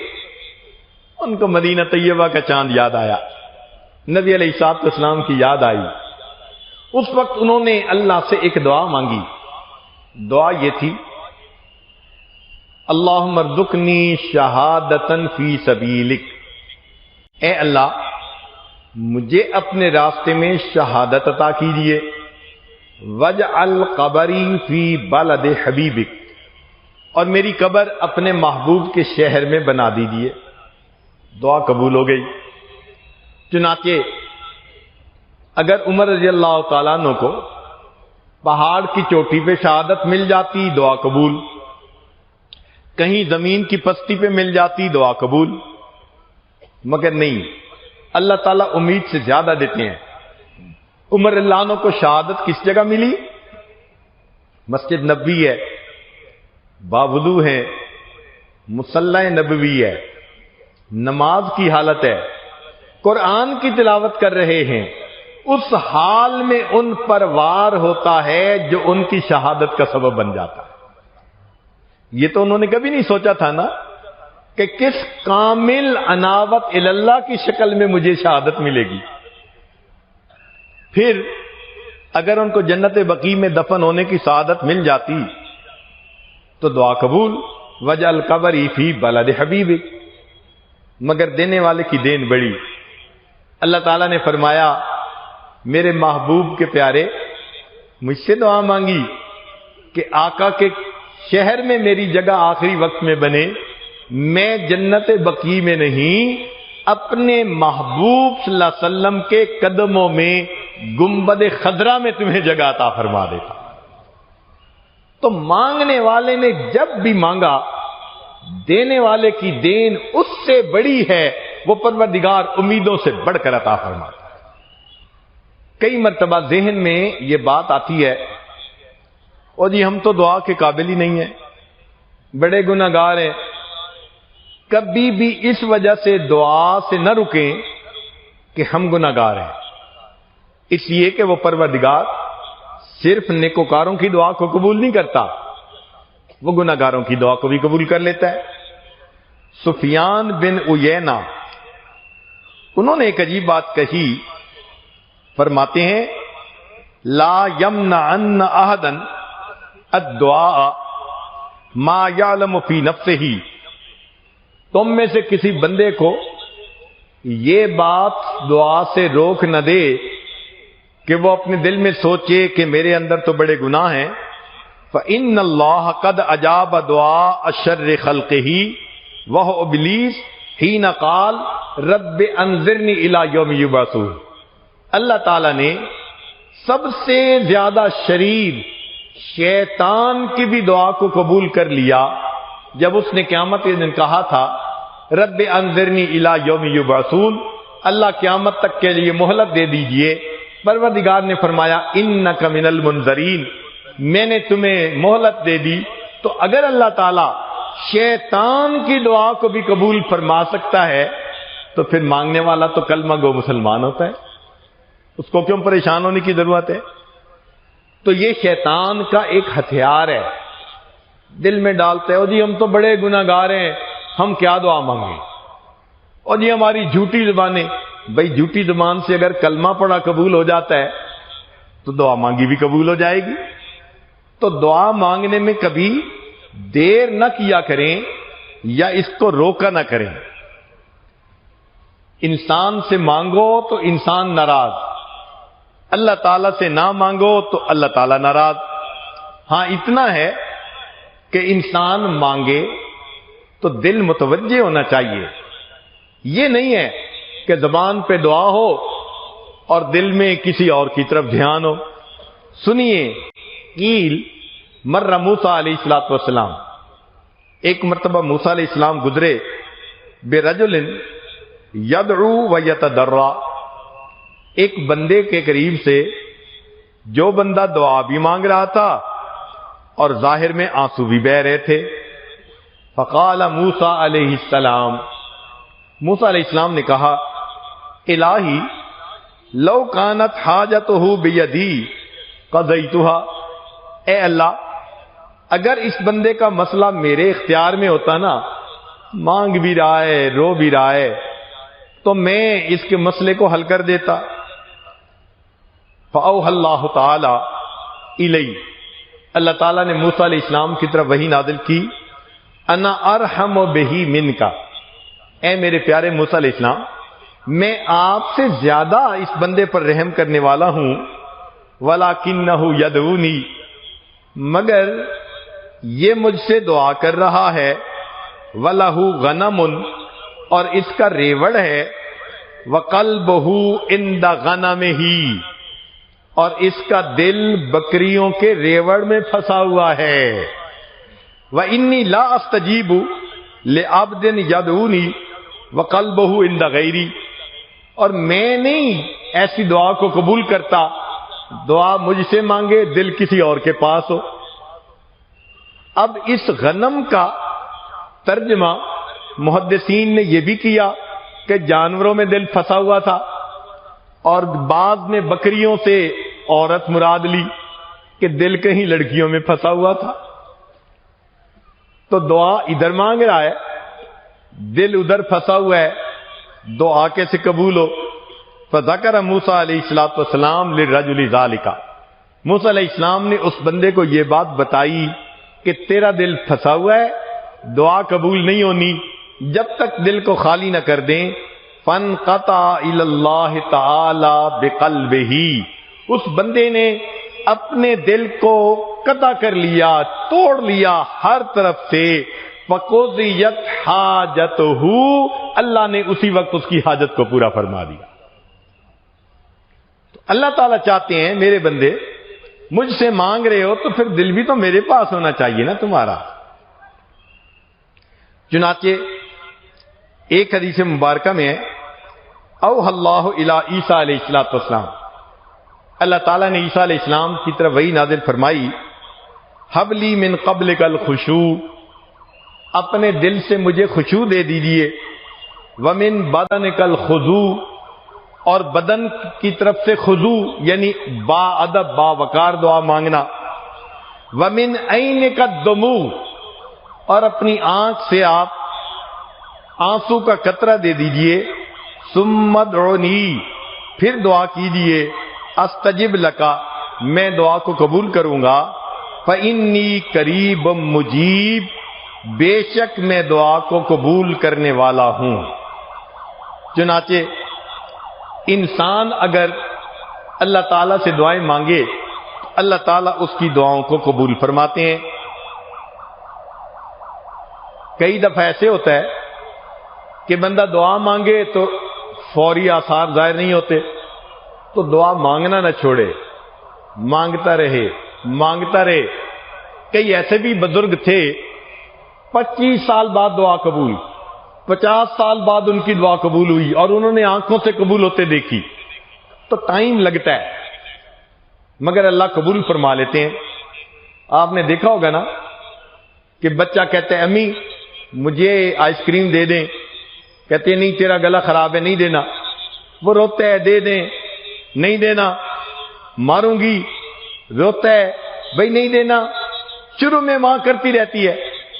ان کو مدینہ طیبہ کا چاند یاد آیا، نبی علیہ الصلوۃ والسلام کی یاد آئی۔ اس وقت انہوں نے اللہ سے ایک دعا مانگی، دعا یہ تھی، اللہم ارزقنی شہادۃ فی سبیلک، اے اللہ مجھے اپنے راستے میں شہادت عطا کیجیے، وجعل قبری فی بلد حبیبک، اور میری قبر اپنے محبوب کے شہر میں بنا دیجیے۔ دعا قبول ہو گئی۔ چنانچہ اگر عمر رضی اللہ تعالیٰ عنہ کو پہاڑ کی چوٹی پہ شہادت مل جاتی دعا قبول، کہیں زمین کی پستی پہ مل جاتی دعا قبول، مگر نہیں، اللہ تعالیٰ امید سے زیادہ دیتے ہیں۔ عمر رضی اللہ عنہ کو شہادت کس جگہ ملی؟ مسجد نبوی ہے، باوضو ہے، مصلی نبوی ہے، نماز کی حالت ہے، قرآن کی تلاوت کر رہے ہیں، اس حال میں ان پر وار ہوتا ہے جو ان کی شہادت کا سبب بن جاتا ہے۔ یہ تو انہوں نے کبھی نہیں سوچا تھا نا کہ کس کامل انابت اللہ کی شکل میں مجھے شہادت ملے گی۔ پھر اگر ان کو جنت بقیع میں دفن ہونے کی سعادت مل جاتی تو دعا قبول، وجعل قبری فی بلد حبیبک، مگر دینے والے کی دین بڑی۔ اللہ تعالیٰ نے فرمایا میرے محبوب کے پیارے مجھ سے دعا مانگی کہ آقا کے شہر میں میری جگہ آخری وقت میں بنے، میں جنت بقیع میں نہیں اپنے محبوب صلی اللہ علیہ وسلم کے قدموں میں گنبد خضرا میں تمہیں جگہ عطا فرما دیتا۔ تو مانگنے والے نے جب بھی مانگا، دینے والے کی دین اس سے بڑی ہے، وہ پروردگار امیدوں سے بڑھ کر عطا فرماتا ہے۔ کئی مرتبہ ذہن میں یہ بات آتی ہے، اور جی ہم تو دعا کے قابل ہی نہیں ہیں، بڑے گناہگار ہیں۔ کبھی بھی اس وجہ سے دعا سے نہ رکیں کہ ہم گناہگار ہیں، اس لیے کہ وہ پروردگار صرف نیکوکاروں کی دعا کو قبول نہیں کرتا، وہ گناہگاروں کی دعا کو بھی قبول کر لیتا ہے۔ سفیان بن عیینہ انہوں نے ایک عجیب بات کہی، فرماتے ہیں لا یمنعن احدا الدعاء ما یعلم فی نفسہ، تم میں سے کسی بندے کو یہ بات دعا سے روک نہ دے کہ وہ اپنے دل میں سوچے کہ میرے اندر تو بڑے گناہ ہیں، فإن اللہ قد اجاب دعاء الشر خلقہ وهو ابلیس حین قال رب انظرنی الی یوم یبعثون۔ اللہ تعالیٰ نے سب سے زیادہ شریر شیطان کی بھی دعا کو قبول کر لیا جب اس نے قیامت کے دن کہا تھا رب انظرنی الی یوم یبعثون، اللہ قیامت تک کے لیے مہلت دے دیجئے۔ پروردگار نے فرمایا انک من المنذرین، میں نے تمہیں مہلت دے دی۔ تو اگر اللہ تعالیٰ شیطان کی دعا کو بھی قبول فرما سکتا ہے تو پھر مانگنے والا تو کلمہ گو مسلمان ہوتا ہے، اس کو کیوں پریشان ہونے کی ضرورت ہے؟ تو یہ شیطان کا ایک ہتھیار ہے، دل میں ڈالتے ہو جی ہم تو بڑے گناہگار ہیں، ہم کیا دعا مانگیں، اور جی ہماری جھوٹی زبانیں۔ بھائی جھوٹی زبان سے اگر کلمہ پڑھا قبول ہو جاتا ہے تو دعا مانگی بھی قبول ہو جائے گی۔ تو دعا مانگنے میں کبھی دیر نہ کیا کریں یا اس کو روکا نہ کریں۔ انسان سے مانگو تو انسان ناراض، اللہ تعالیٰ سے نہ مانگو تو اللہ تعالیٰ ناراض۔ ہاں اتنا ہے کہ انسان مانگے تو دل متوجہ ہونا چاہیے، یہ نہیں ہے کہ زبان پہ دعا ہو اور دل میں کسی اور کی طرف دھیان ہو۔ سنیے قیل مر موسیٰ علیہ السلام، ایک مرتبہ موسیٰ علیہ السلام گزرے برجل یدعو و یتضرع، ایک بندے کے قریب سے جو بندہ دعا بھی مانگ رہا تھا اور ظاہر میں آنسو بھی بہہ رہے تھے۔ فقال موسیٰ علیہ السلام، موسیٰ علیہ السلام نے کہا الہی لو کانت حاجتہ بیدی قضیتها، اے اللہ اگر اس بندے کا مسئلہ میرے اختیار میں ہوتا نا، مانگ بھی رہا ہے رو بھی رہا ہے، تو میں اس کے مسئلے کو حل کر دیتا۔ فأوحى اللہ تعالی الی، اللہ تعالیٰ نے موسیٰ علیہ السلام کی طرف وحی نازل کی، انا ارحم بہ منک، اے میرے پیارے موسیٰ علیہ السلام میں آپ سے زیادہ اس بندے پر رحم کرنے والا ہوں، ولیکنہ یدعونی، مگر یہ مجھ سے دعا کر رہا ہے، وَلَهُ غَنَمٌ، اور اس کا ریوڑ ہے، وَقَلْبُهُ عِنْدَ غَنَمِهِ، اور اس کا دل بکریوں کے ریوڑ میں پھنسا ہوا ہے۔ وَإِنِّي لَا أَسْتَجِيبُ لِعَبْدٍ يَدْعُونِي وَقَلْبُهُ عِنْدَ غَيْرِي، اور میں نہیں ایسی دعا کو قبول کرتا، دعا مجھ سے مانگے دل کسی اور کے پاس ہو۔ اب اس غنم کا ترجمہ محدثین نے یہ بھی کیا کہ جانوروں میں دل پھنسا ہوا تھا، اور بعض نے بکریوں سے عورت مراد لی کہ دل کہیں لڑکیوں میں پھنسا ہوا تھا۔ تو دعا ادھر مانگ رہا ہے، دل ادھر پھنسا ہوا ہے، دعا کیسے قبول ہو؟ فذکر موسیٰ علیہ السلام للرجل ذالک، موسیٰ علیہ السلام نے اس بندے کو یہ بات بتائی کہ تیرا دل پھنسا ہوا ہے، دعا قبول نہیں ہونی جب تک دل کو خالی نہ کر دیں۔ فانقطع الی اللہ تعالی بقلبہ، اس بندے نے اپنے دل کو قطع کر لیا، توڑ لیا ہر طرف سے۔ فقضیت حاجتہ، اللہ نے اسی وقت اس کی حاجت کو پورا فرما دیا۔ تو اللہ تعالیٰ چاہتے ہیں میرے بندے مجھ سے مانگ رہے ہو تو پھر دل بھی تو میرے پاس ہونا چاہیے نا تمہارا۔ چنانچہ ایک حدیث مبارکہ میں ہے، اوحی اللہ الی عیسیٰ علیہ السلام، اللہ تعالیٰ نے عیسیٰ علیہ السلام کی طرف وحی نازل فرمائی، ہب لی من قبلک الخشوع، اپنے دل سے مجھے خشوع دے دیجیے، ومن بدنک الخضوع، اور بدن کی طرف سے خضوع یعنی با ادب با وقار دعا مانگنا، ومن عینک الدموع، اور اپنی آنکھ سے آپ آنسو کا قطرہ دے دیجئے، ثم ادعونی، پھر دعا کیجئے، استجب لکا، میں دعا کو قبول کروں گا، فانی قریب مجیب، بے شک میں دعا کو قبول کرنے والا ہوں۔ چنانچہ انسان اگر اللہ تعالیٰ سے دعائیں مانگے اللہ تعالیٰ اس کی دعاؤں کو قبول فرماتے ہیں۔ کئی دفعہ ایسے ہوتا ہے کہ بندہ دعا مانگے تو فوری آثار ظاہر نہیں ہوتے، تو دعا مانگنا نہ چھوڑے، مانگتا رہے مانگتا رہے۔ کئی ایسے بھی بزرگ تھے 25 سال بعد دعا قبول، 50 سال بعد ان کی دعا قبول ہوئی اور انہوں نے آنکھوں سے قبول ہوتے دیکھی۔ تو ٹائم لگتا ہے مگر اللہ قبول فرما لیتے ہیں۔ آپ نے دیکھا ہوگا نا کہ بچہ کہتا ہے امی مجھے آئس کریم دے دیں، کہتے ہیں نہیں تیرا گلا خراب ہے نہیں دینا، وہ روتا ہے دے دیں، نہیں دینا، ماروں گی، روتا ہے بھائی نہیں دینا، شروع میں ماں کرتی رہتی ہے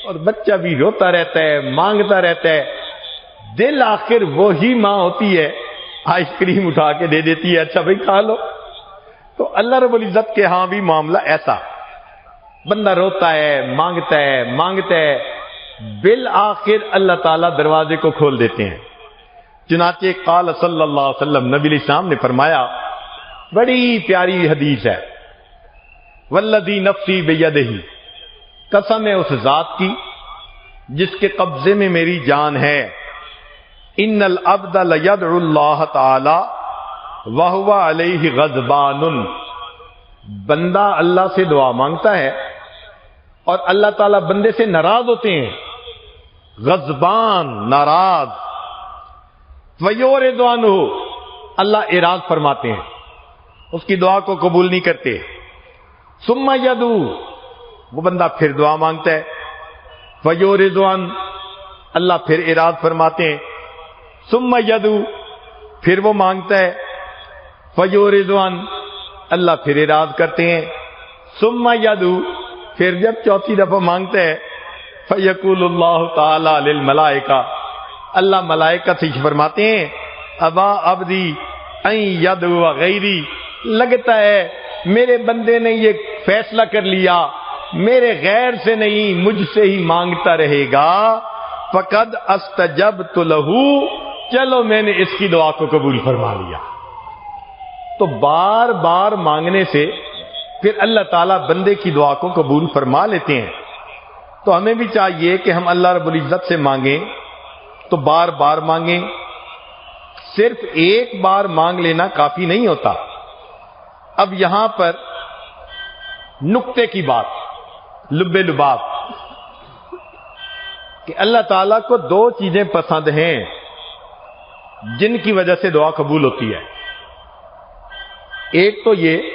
اور بچہ بھی روتا رہتا ہے مانگتا رہتا ہے، دل آخر وہی ماں ہوتی ہے آئس کریم اٹھا کے دے دیتی ہے، اچھا بھائی کھا لو۔ تو اللہ رب العزت کے ہاں بھی معاملہ ایسا، بندہ روتا ہے مانگتا ہے بالآخر اللہ تعالیٰ دروازے کو کھول دیتے ہیں۔ چنانچہ قال صلی اللہ علیہ وسلم، نبی علیہ السلام نے فرمایا، بڑی پیاری حدیث ہے، والذی نفسی بیدہ، قسم ہے اس ذات کی جس کے قبضے میں میری جان ہے، ان العبد لیدعو اللہ تعالی وہو علیہ غضبان، بندہ اللہ سے دعا مانگتا ہے اور اللہ تعالیٰ بندے سے ناراض ہوتے ہیں، غضبان ناراض، ویورد عنہ اللہ اعراض فرماتے ہیں، اس کی دعا کو قبول نہیں کرتے، ثم یدعو وہ بندہ پھر دعا مانگتا ہے، ویورد عنہ اللہ پھر اعراض فرماتے ہیں، ثم یدعو پھر وہ مانگتا ہے، ویورد عنہ اللہ پھر اعراض کرتے ہیں، ثم یدعو پھر جب چوتھی دفعہ مانگتا ہے، فیقول اللہ تعالی للملائکہ اللہ ملائکہ سے فرماتے ہیں، ابا عبدی ان یدعو غیری، لگتا ہے میرے بندے نے یہ فیصلہ کر لیا میرے غیر سے نہیں مجھ سے ہی مانگتا رہے گا، فقد استجبت لہ، چلو میں نے اس کی دعا کو قبول فرما لیا۔ تو بار بار مانگنے سے پھر اللہ تعالیٰ بندے کی دعا کو قبول فرما لیتے ہیں۔ تو ہمیں بھی چاہیے کہ ہم اللہ رب العزت سے مانگیں تو بار بار مانگیں، صرف ایک بار مانگ لینا کافی نہیں ہوتا۔ اب یہاں پر نقطے کی بات، لب لباب، کہ اللہ تعالیٰ کو دو چیزیں پسند ہیں جن کی وجہ سے دعا قبول ہوتی ہے۔ ایک تو یہ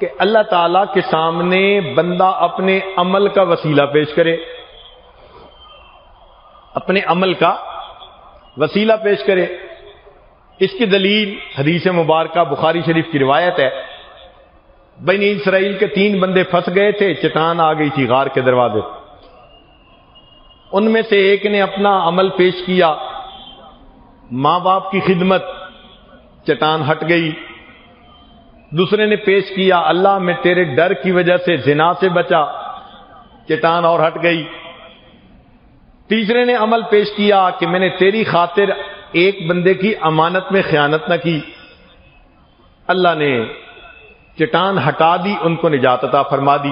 کہ اللہ تعالی کے سامنے بندہ اپنے عمل کا وسیلہ پیش کرے، اپنے عمل کا وسیلہ پیش کرے۔ اس کی دلیل حدیث مبارکہ بخاری شریف کی روایت ہے، بنی اسرائیل کے 3 بندے پھنس گئے تھے، چٹان آ گئی تھی غار کے دروازے، ان میں سے ایک نے اپنا عمل پیش کیا، ماں باپ کی خدمت، چٹان ہٹ گئی۔ دوسرے نے پیش کیا، اللہ میں تیرے ڈر کی وجہ سے زنا سے بچا، چٹان اور ہٹ گئی۔ تیسرے نے عمل پیش کیا کہ میں نے تیری خاطر ایک بندے کی امانت میں خیانت نہ کی، اللہ نے چٹان ہٹا دی، ان کو نجات عطا فرما دی۔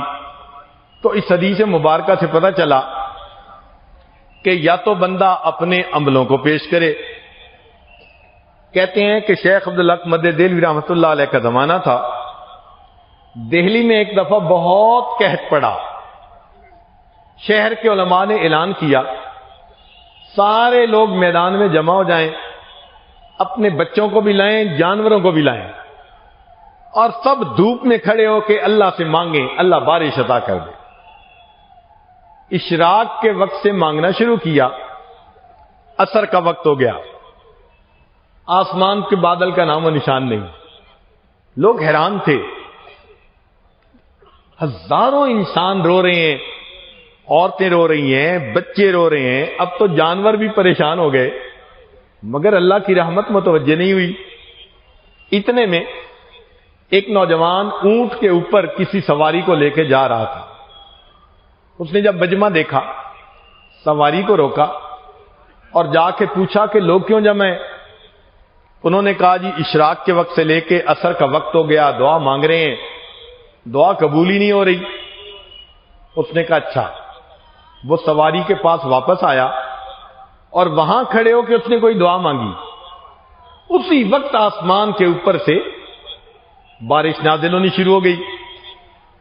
تو اس حدیث مبارکہ سے پتہ چلا کہ یا تو بندہ اپنے عملوں کو پیش کرے۔ کہتے ہیں کہ شیخ عبدالحق مدد دہلوی رحمۃ اللہ علیہ کا زمانہ تھا، دہلی میں ایک دفعہ بہت قحط پڑا، شہر کے علماء نے اعلان کیا سارے لوگ میدان میں جمع ہو جائیں، اپنے بچوں کو بھی لائیں، جانوروں کو بھی لائیں، اور سب دھوپ میں کھڑے ہو کے اللہ سے مانگیں، اللہ بارش عطا کر دے۔ اشراق کے وقت سے مانگنا شروع کیا، عصر کا وقت ہو گیا، آسمان کے بادل کا نام و نشان نہیں، لوگ حیران تھے، ہزاروں انسان رو رہے ہیں، عورتیں رو رہی ہیں، بچے رو رہے ہیں، اب تو جانور بھی پریشان ہو گئے، مگر اللہ کی رحمت متوجہ نہیں ہوئی۔ اتنے میں ایک نوجوان اونٹ کے اوپر کسی سواری کو لے کے جا رہا تھا، اس نے جب مجمع دیکھا، سواری کو روکا اور جا کے پوچھا کہ لوگ کیوں جمع ہیں؟ انہوں نے کہا جی اشراق کے وقت سے لے کے عصر کا وقت ہو گیا، دعا مانگ رہے ہیں، دعا قبول ہی نہیں ہو رہی۔ اس نے کہا اچھا۔ وہ سواری کے پاس واپس آیا اور وہاں کھڑے ہو کے اس نے کوئی دعا مانگی، اسی وقت آسمان کے اوپر سے بارش نازل ہونی شروع ہو گئی۔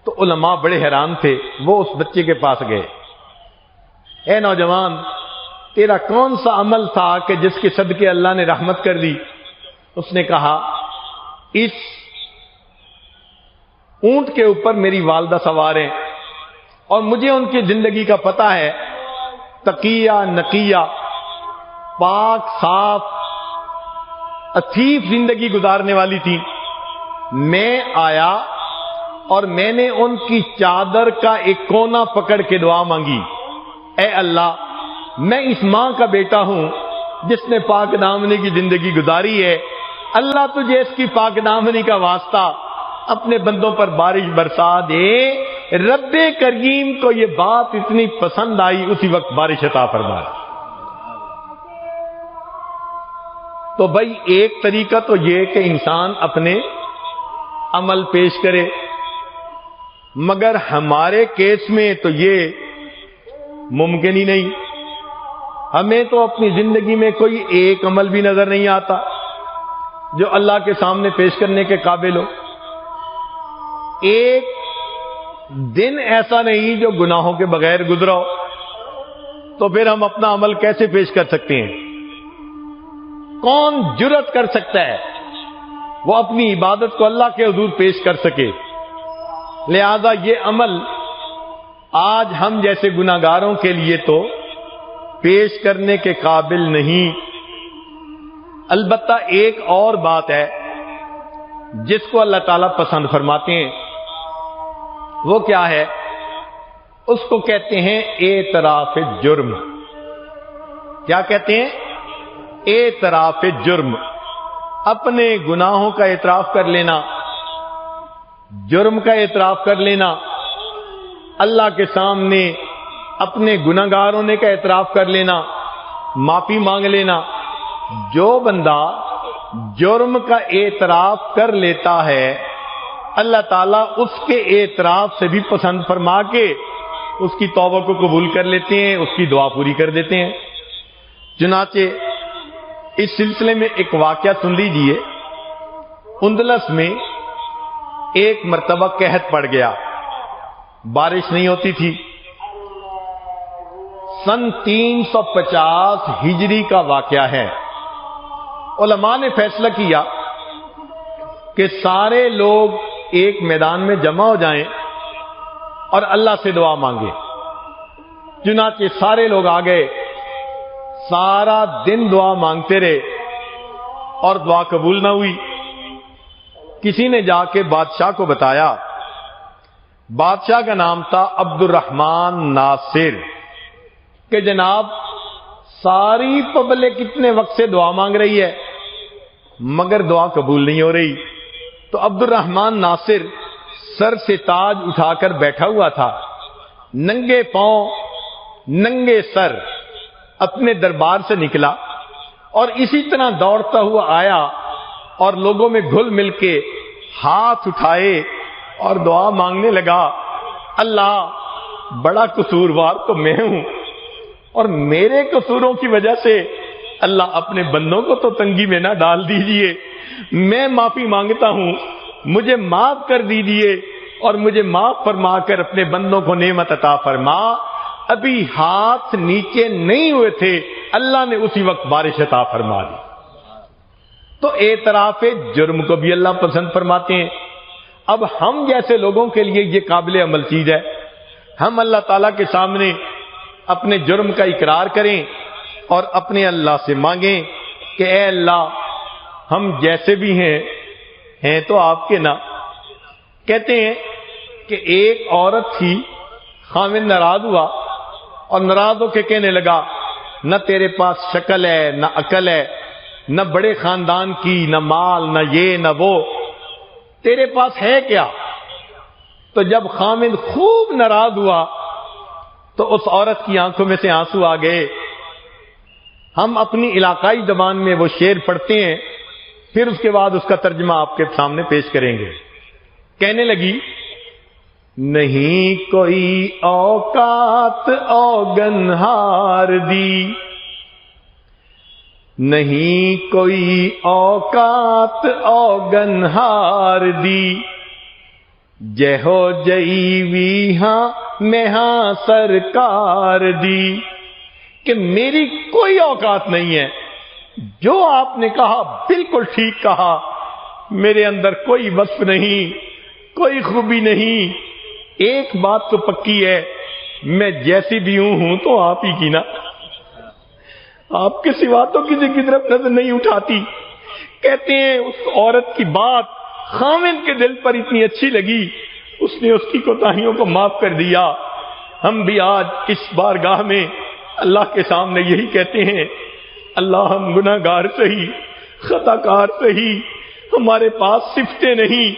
تو علماء بڑے حیران تھے، وہ اس بچے کے پاس گئے، اے نوجوان تیرا کون سا عمل تھا کہ جس کے صدقے اللہ نے رحمت کر دی؟ اس نے کہا اس اونٹ کے اوپر میری والدہ سوار ہیں اور مجھے ان کی زندگی کا پتہ ہے، تقیہ نقیہ، پاک صاف عفیف زندگی گزارنے والی تھی۔ میں آیا اور میں نے ان کی چادر کا ایک کونا پکڑ کے دعا مانگی، اے اللہ میں اس ماں کا بیٹا ہوں جس نے پاک دامنی کی زندگی گزاری ہے، اللہ تجھے اس کی پاک دامنی کا واسطہ اپنے بندوں پر بارش برسا دے۔ رب کریم کو یہ بات اتنی پسند آئی، اسی وقت بارش عطا فرما۔ تو بھائی ایک طریقہ تو یہ کہ انسان اپنے عمل پیش کرے، مگر ہمارے کیس میں تو یہ ممکن ہی نہیں۔ ہمیں تو اپنی زندگی میں کوئی ایک عمل بھی نظر نہیں آتا جو اللہ کے سامنے پیش کرنے کے قابل ہو۔ ایک دن ایسا نہیں جو گناہوں کے بغیر گزرا ہو، تو پھر ہم اپنا عمل کیسے پیش کر سکتے ہیں؟ کون جرأت کر سکتا ہے وہ اپنی عبادت کو اللہ کے حضور پیش کر سکے؟ لہذا یہ عمل آج ہم جیسے گناہگاروں کے لیے تو پیش کرنے کے قابل نہیں۔ البتہ ایک اور بات ہے جس کو اللہ تعالیٰ پسند فرماتے ہیں، وہ کیا ہے؟ اس کو کہتے ہیں اعتراف جرم۔ کیا کہتے ہیں؟ اعتراف جرم، اپنے گناہوں کا اعتراف کر لینا، جرم کا اعتراف کر لینا، اللہ کے سامنے اپنے گناہگار ہونے کا اعتراف کر لینا، معافی مانگ لینا۔ جو بندہ جرم کا اعتراف کر لیتا ہے، اللہ تعالیٰ اس کے اعتراف سے بھی پسند فرما کے اس کی توبہ کو قبول کر لیتے ہیں، اس کی دعا پوری کر دیتے ہیں۔ چنانچہ اس سلسلے میں ایک واقعہ سن لیجئے۔ اندلس میں ایک مرتبہ قحط پڑ گیا، بارش نہیں ہوتی تھی۔ سن 350 ہجری کا واقعہ ہے۔ علماء نے فیصلہ کیا کہ سارے لوگ ایک میدان میں جمع ہو جائیں اور اللہ سے دعا مانگیں۔ چنانچہ سارے لوگ آ گئے، سارا دن دعا مانگتے رہے اور دعا قبول نہ ہوئی۔ کسی نے جا کے بادشاہ کو بتایا، بادشاہ کا نام تھا عبد الرحمن ناصر، کہ جناب ساری پبلک کتنے وقت سے دعا مانگ رہی ہے مگر دعا قبول نہیں ہو رہی۔ تو عبد الرحمن ناصر سر سے تاج اٹھا کر بیٹھا ہوا تھا، ننگے پاؤں ننگے سر اپنے دربار سے نکلا اور اسی طرح دوڑتا ہوا آیا اور لوگوں میں گھل مل کے ہاتھ اٹھائے اور دعا مانگنے لگا، اللہ بڑا قصوروار تو میں ہوں اور میرے قصوروں کی وجہ سے اللہ اپنے بندوں کو تو تنگی میں نہ ڈال دیجئے، میں معافی مانگتا ہوں، مجھے معاف کر دیجئے اور مجھے معاف فرما کر اپنے بندوں کو نعمت عطا فرما۔ ابھی ہاتھ نیچے نہیں ہوئے تھے، اللہ نے اسی وقت بارش عطا فرما دی۔ تو اعتراف جرم کو بھی اللہ پسند فرماتے ہیں۔ اب ہم جیسے لوگوں کے لیے یہ قابل عمل چیز ہے، ہم اللہ تعالیٰ کے سامنے اپنے جرم کا اقرار کریں اور اپنے اللہ سے مانگیں کہ اے اللہ ہم جیسے بھی ہیں تو آپ کے نہ۔ کہتے ہیں کہ ایک عورت تھی، خاوند ناراض ہوا اور ناراض ہو کے کہنے لگا، نہ تیرے پاس شکل ہے نہ عقل ہے، نہ بڑے خاندان کی، نہ مال، نہ یہ نہ وہ، تیرے پاس ہے کیا؟ تو جب خاوند خوب ناراض ہوا تو اس عورت کی آنکھوں میں سے آنسو آ گئے۔ ہم اپنی علاقائی زبان میں وہ شعر پڑھتے ہیں، پھر اس کے بعد اس کا ترجمہ آپ کے سامنے پیش کریں گے۔ کہنے لگی، نہیں کوئی اوقات اوگنہار دی، نہیں کوئی اوقات اوگنہار دی، جے ہو جئی وی ہاں میں ہاں سرکار دی، کہ میری کوئی اوقات نہیں ہے، جو آپ نے کہا بالکل ٹھیک کہا، میرے اندر کوئی وصف نہیں، کوئی خوبی نہیں، ایک بات تو پکی ہے، میں جیسی بھی ہوں تو آپ ہی کی نا، آپ کے سوا تو کسی کی طرف نظر نہیں اٹھاتی۔ کہتے ہیں اس عورت کی بات خاوند کے دل پر اتنی اچھی لگی، اس نے اس کی کوتاہیوں کو معاف کر دیا۔ ہم بھی آج اس بارگاہ میں اللہ کے سامنے یہی کہتے ہیں، اللہ ہم گناہ گار سہی، خطا کار سہی، ہمارے پاس صفتیں نہیں،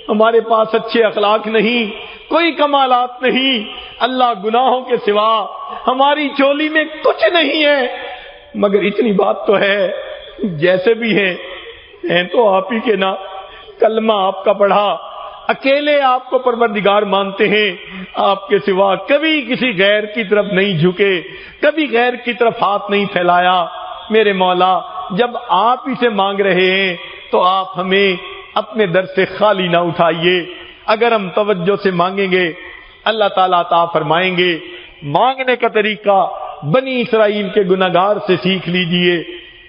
ہمارے پاس اچھے اخلاق نہیں، کوئی کمالات نہیں، اللہ گناہوں کے سوا ہماری چولی میں کچھ نہیں ہے، مگر اتنی بات تو ہے، جیسے بھی ہیں تو آپ ہی کے نا، کلمہ آپ کا پڑھا، اکیلے آپ کو پروردگار مانتے ہیں، آپ کے سوا کبھی کسی غیر کی طرف نہیں جھکے، کبھی غیر کی طرف ہاتھ نہیں پھیلایا۔ میرے مولا جب آپ ہی سے مانگ رہے ہیں تو آپ ہمیں اپنے در سے خالی نہ اٹھائیے۔ اگر ہم توجہ سے مانگیں گے اللہ تعالیٰ عطا فرمائیں گے۔ مانگنے کا طریقہ بنی اسرائیل کے گناہگار سے سیکھ لیجئے۔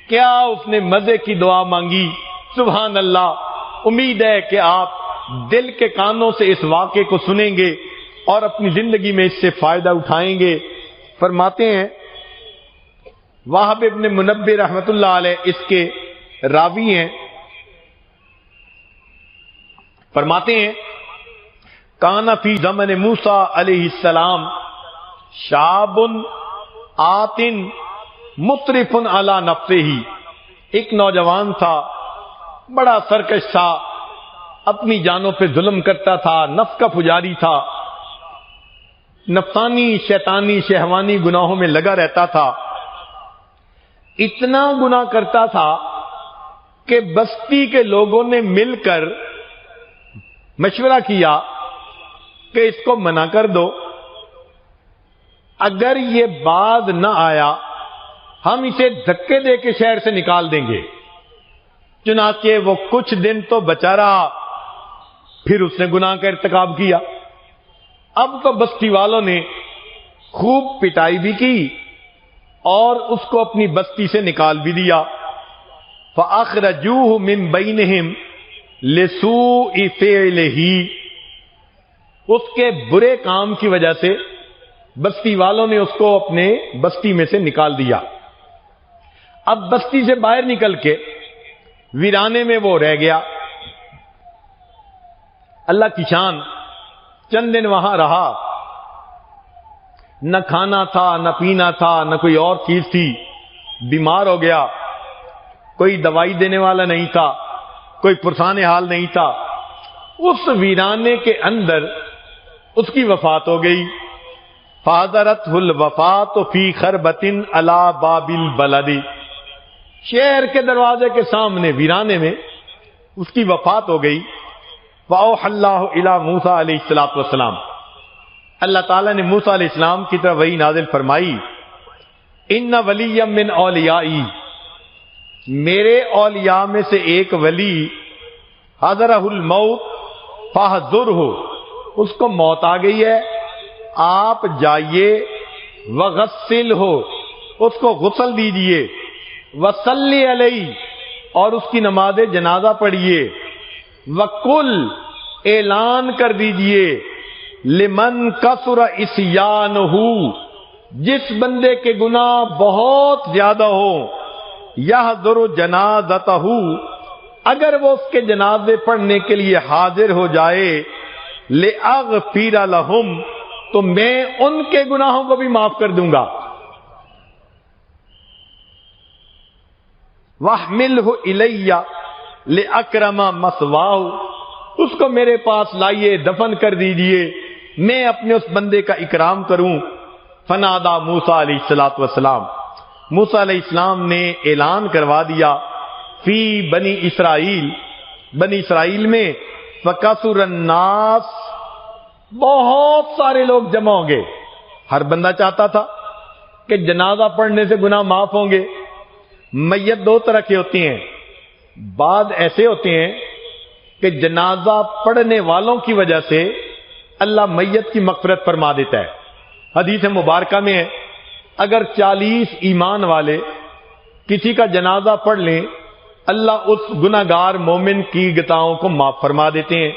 کیا اس نے مزے کی دعا مانگی؟ سبحان اللہ۔ امید ہے کہ آپ دل کے کانوں سے اس واقعے کو سنیں گے اور اپنی زندگی میں اس سے فائدہ اٹھائیں گے۔ فرماتے ہیں وہب ابن منبہ رحمت اللہ علیہ اس کے راوی ہیں، فرماتے ہیں کان فی زمن موسیٰ علیہ السلام شاب آت مطرف علی نفسہ، ایک نوجوان تھا، بڑا سرکش تھا، اپنی جانوں پہ ظلم کرتا تھا، نفس کا پجاری تھا، نفسانی شیطانی شہوانی گناہوں میں لگا رہتا تھا، اتنا گناہ کرتا تھا کہ بستی کے لوگوں نے مل کر مشورہ کیا کہ اس کو منع کر دو، اگر یہ باز نہ آیا ہم اسے دھکے دے کے شہر سے نکال دیں گے۔ چنانچہ وہ کچھ دن تو بچا رہا، پھر اس نے گناہ کا ارتکاب کیا۔ اب تو بستی والوں نے خوب پٹائی بھی کی اور اس کو اپنی بستی سے نکال بھی دیا۔ فَأَخْرَجُوهُ مِن بَيْنِهِمْ، لسوء فعلہ، اس کے برے کام کی وجہ سے بستی والوں نے اس کو اپنے بستی میں سے نکال دیا۔ اب بستی سے باہر نکل کے ویرانے میں وہ رہ گیا۔ اللہ کی شان، چند دن وہاں رہا، نہ کھانا تھا نہ پینا تھا نہ کوئی اور چیز تھی، بیمار ہو گیا، کوئی دوائی دینے والا نہیں تھا، کوئی پرسان حال نہیں تھا۔ اس ویرانے کے اندر اس کی وفات ہو گئی۔ فحضرتہ الوفات فی خربۃ علی باب البلد، شہر کے دروازے کے سامنے ویرانے میں اس کی وفات ہو گئی۔ فاوحی اللہ الی موسیٰ علیہ السلام، اللہ تعالیٰ نے موسیٰ علیہ السلام کی طرف وحی نازل فرمائی، ان ولی من اولیائی، میرے اولیاء میں سے ایک ولی، حضرہ الموت فاحذرہ، اس کو موت آ گئی ہے، آپ جائیے، وغسلہ، اس کو غسل دیجئے، وصلی علیہ، اور اس کی نماز جنازہ پڑھیے، وقل، اعلان کر دیجئے، لمن کثر عصیانہ، جس بندے کے گناہ بہت زیادہ ہو، یحضر جنازتہ، اگر وہ اس کے جنازے پڑھنے کے لیے حاضر ہو جائے، لأغفر لہم، تو میں ان کے گناہوں کو بھی معاف کر دوں گا۔ وَاحْمِلْهُ إِلَيَّ لِأَكْرَمَ مَثْوَاهُ، اس کو میرے پاس لائیے، دفن کر دیجئے، میں اپنے اس بندے کا اکرام کروں۔ فنادا موسیٰ علیہ السلام، موسیٰ علیہ السلام نے اعلان کروا دیا، فی بنی اسرائیل، بنی اسرائیل میں، فَكَثُرَ النَّاسِ، بہت سارے لوگ جمع ہوں گے۔ ہر بندہ چاہتا تھا کہ جنازہ پڑھنے سے گناہ معاف ہوں گے۔ میت دو طرح کے ہوتی ہیں، بعض ایسے ہوتے ہیں کہ جنازہ پڑھنے والوں کی وجہ سے اللہ میت کی مغفرت فرما دیتا ہے۔ حدیث مبارکہ میں ہے، اگر 40 ایمان والے کسی کا جنازہ پڑھ لیں، اللہ اس گناہگار مومن کی خطاؤں کو معاف فرما دیتے ہیں۔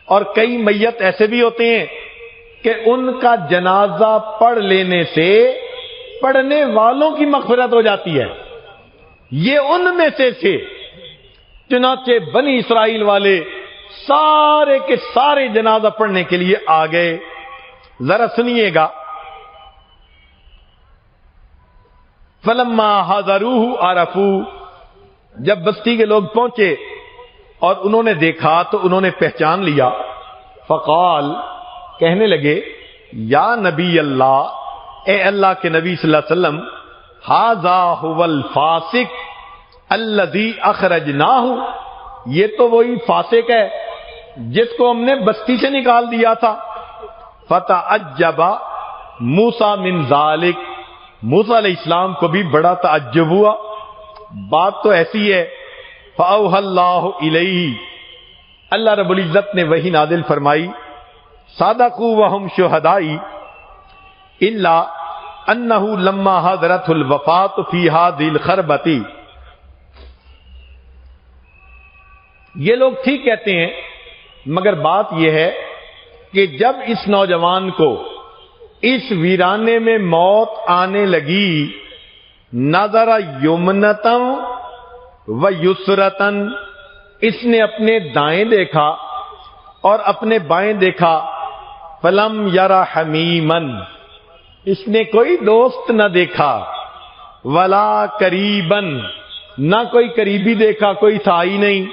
اور کئی میت ایسے بھی ہوتے ہیں کہ ان کا جنازہ پڑھ لینے سے پڑھنے والوں کی مغفرت ہو جاتی ہے۔ یہ ان میں سے تھے۔ چنانچہ بنی اسرائیل والے سارے کے سارے جنازہ پڑھنے کے لیے آ گئے۔ ذرا سنیے گا، فلما حضروہ عرفوا، جب بستی کے لوگ پہنچے اور انہوں نے دیکھا تو انہوں نے پہچان لیا۔ فقال، کہنے لگے، یا نبی اللہ، اے اللہ کے نبی صلی اللہ علیہ وسلم، ھذا ھو الفاسق الذی اخرجناہ، یہ تو وہی فاسق ہے جس کو ہم نے بستی سے نکال دیا تھا۔ فتعجب موسیٰ من ذالک، موسیٰ علیہ السلام کو بھی بڑا تعجب ہوا، بات تو ایسی ہے۔ فاوحی اللہ الیہ، اللہ رب العزت نے وحی نازل فرمائی، صدقوا وہم شہدائی، الا انہ لما حضرت الوفات فی ھذہ الخربۃ، یہ لوگ ٹھیک کہتے ہیں، مگر بات یہ ہے کہ جب اس نوجوان کو اس ویرانے میں موت آنے لگی، نظر یمنتن و یسرتن، اس نے اپنے دائیں دیکھا اور اپنے بائیں دیکھا، فلم یرا حمیمن، اس نے کوئی دوست نہ دیکھا، ولا قریبن، نہ کوئی قریبی دیکھا، کوئی تھا ہی نہیں،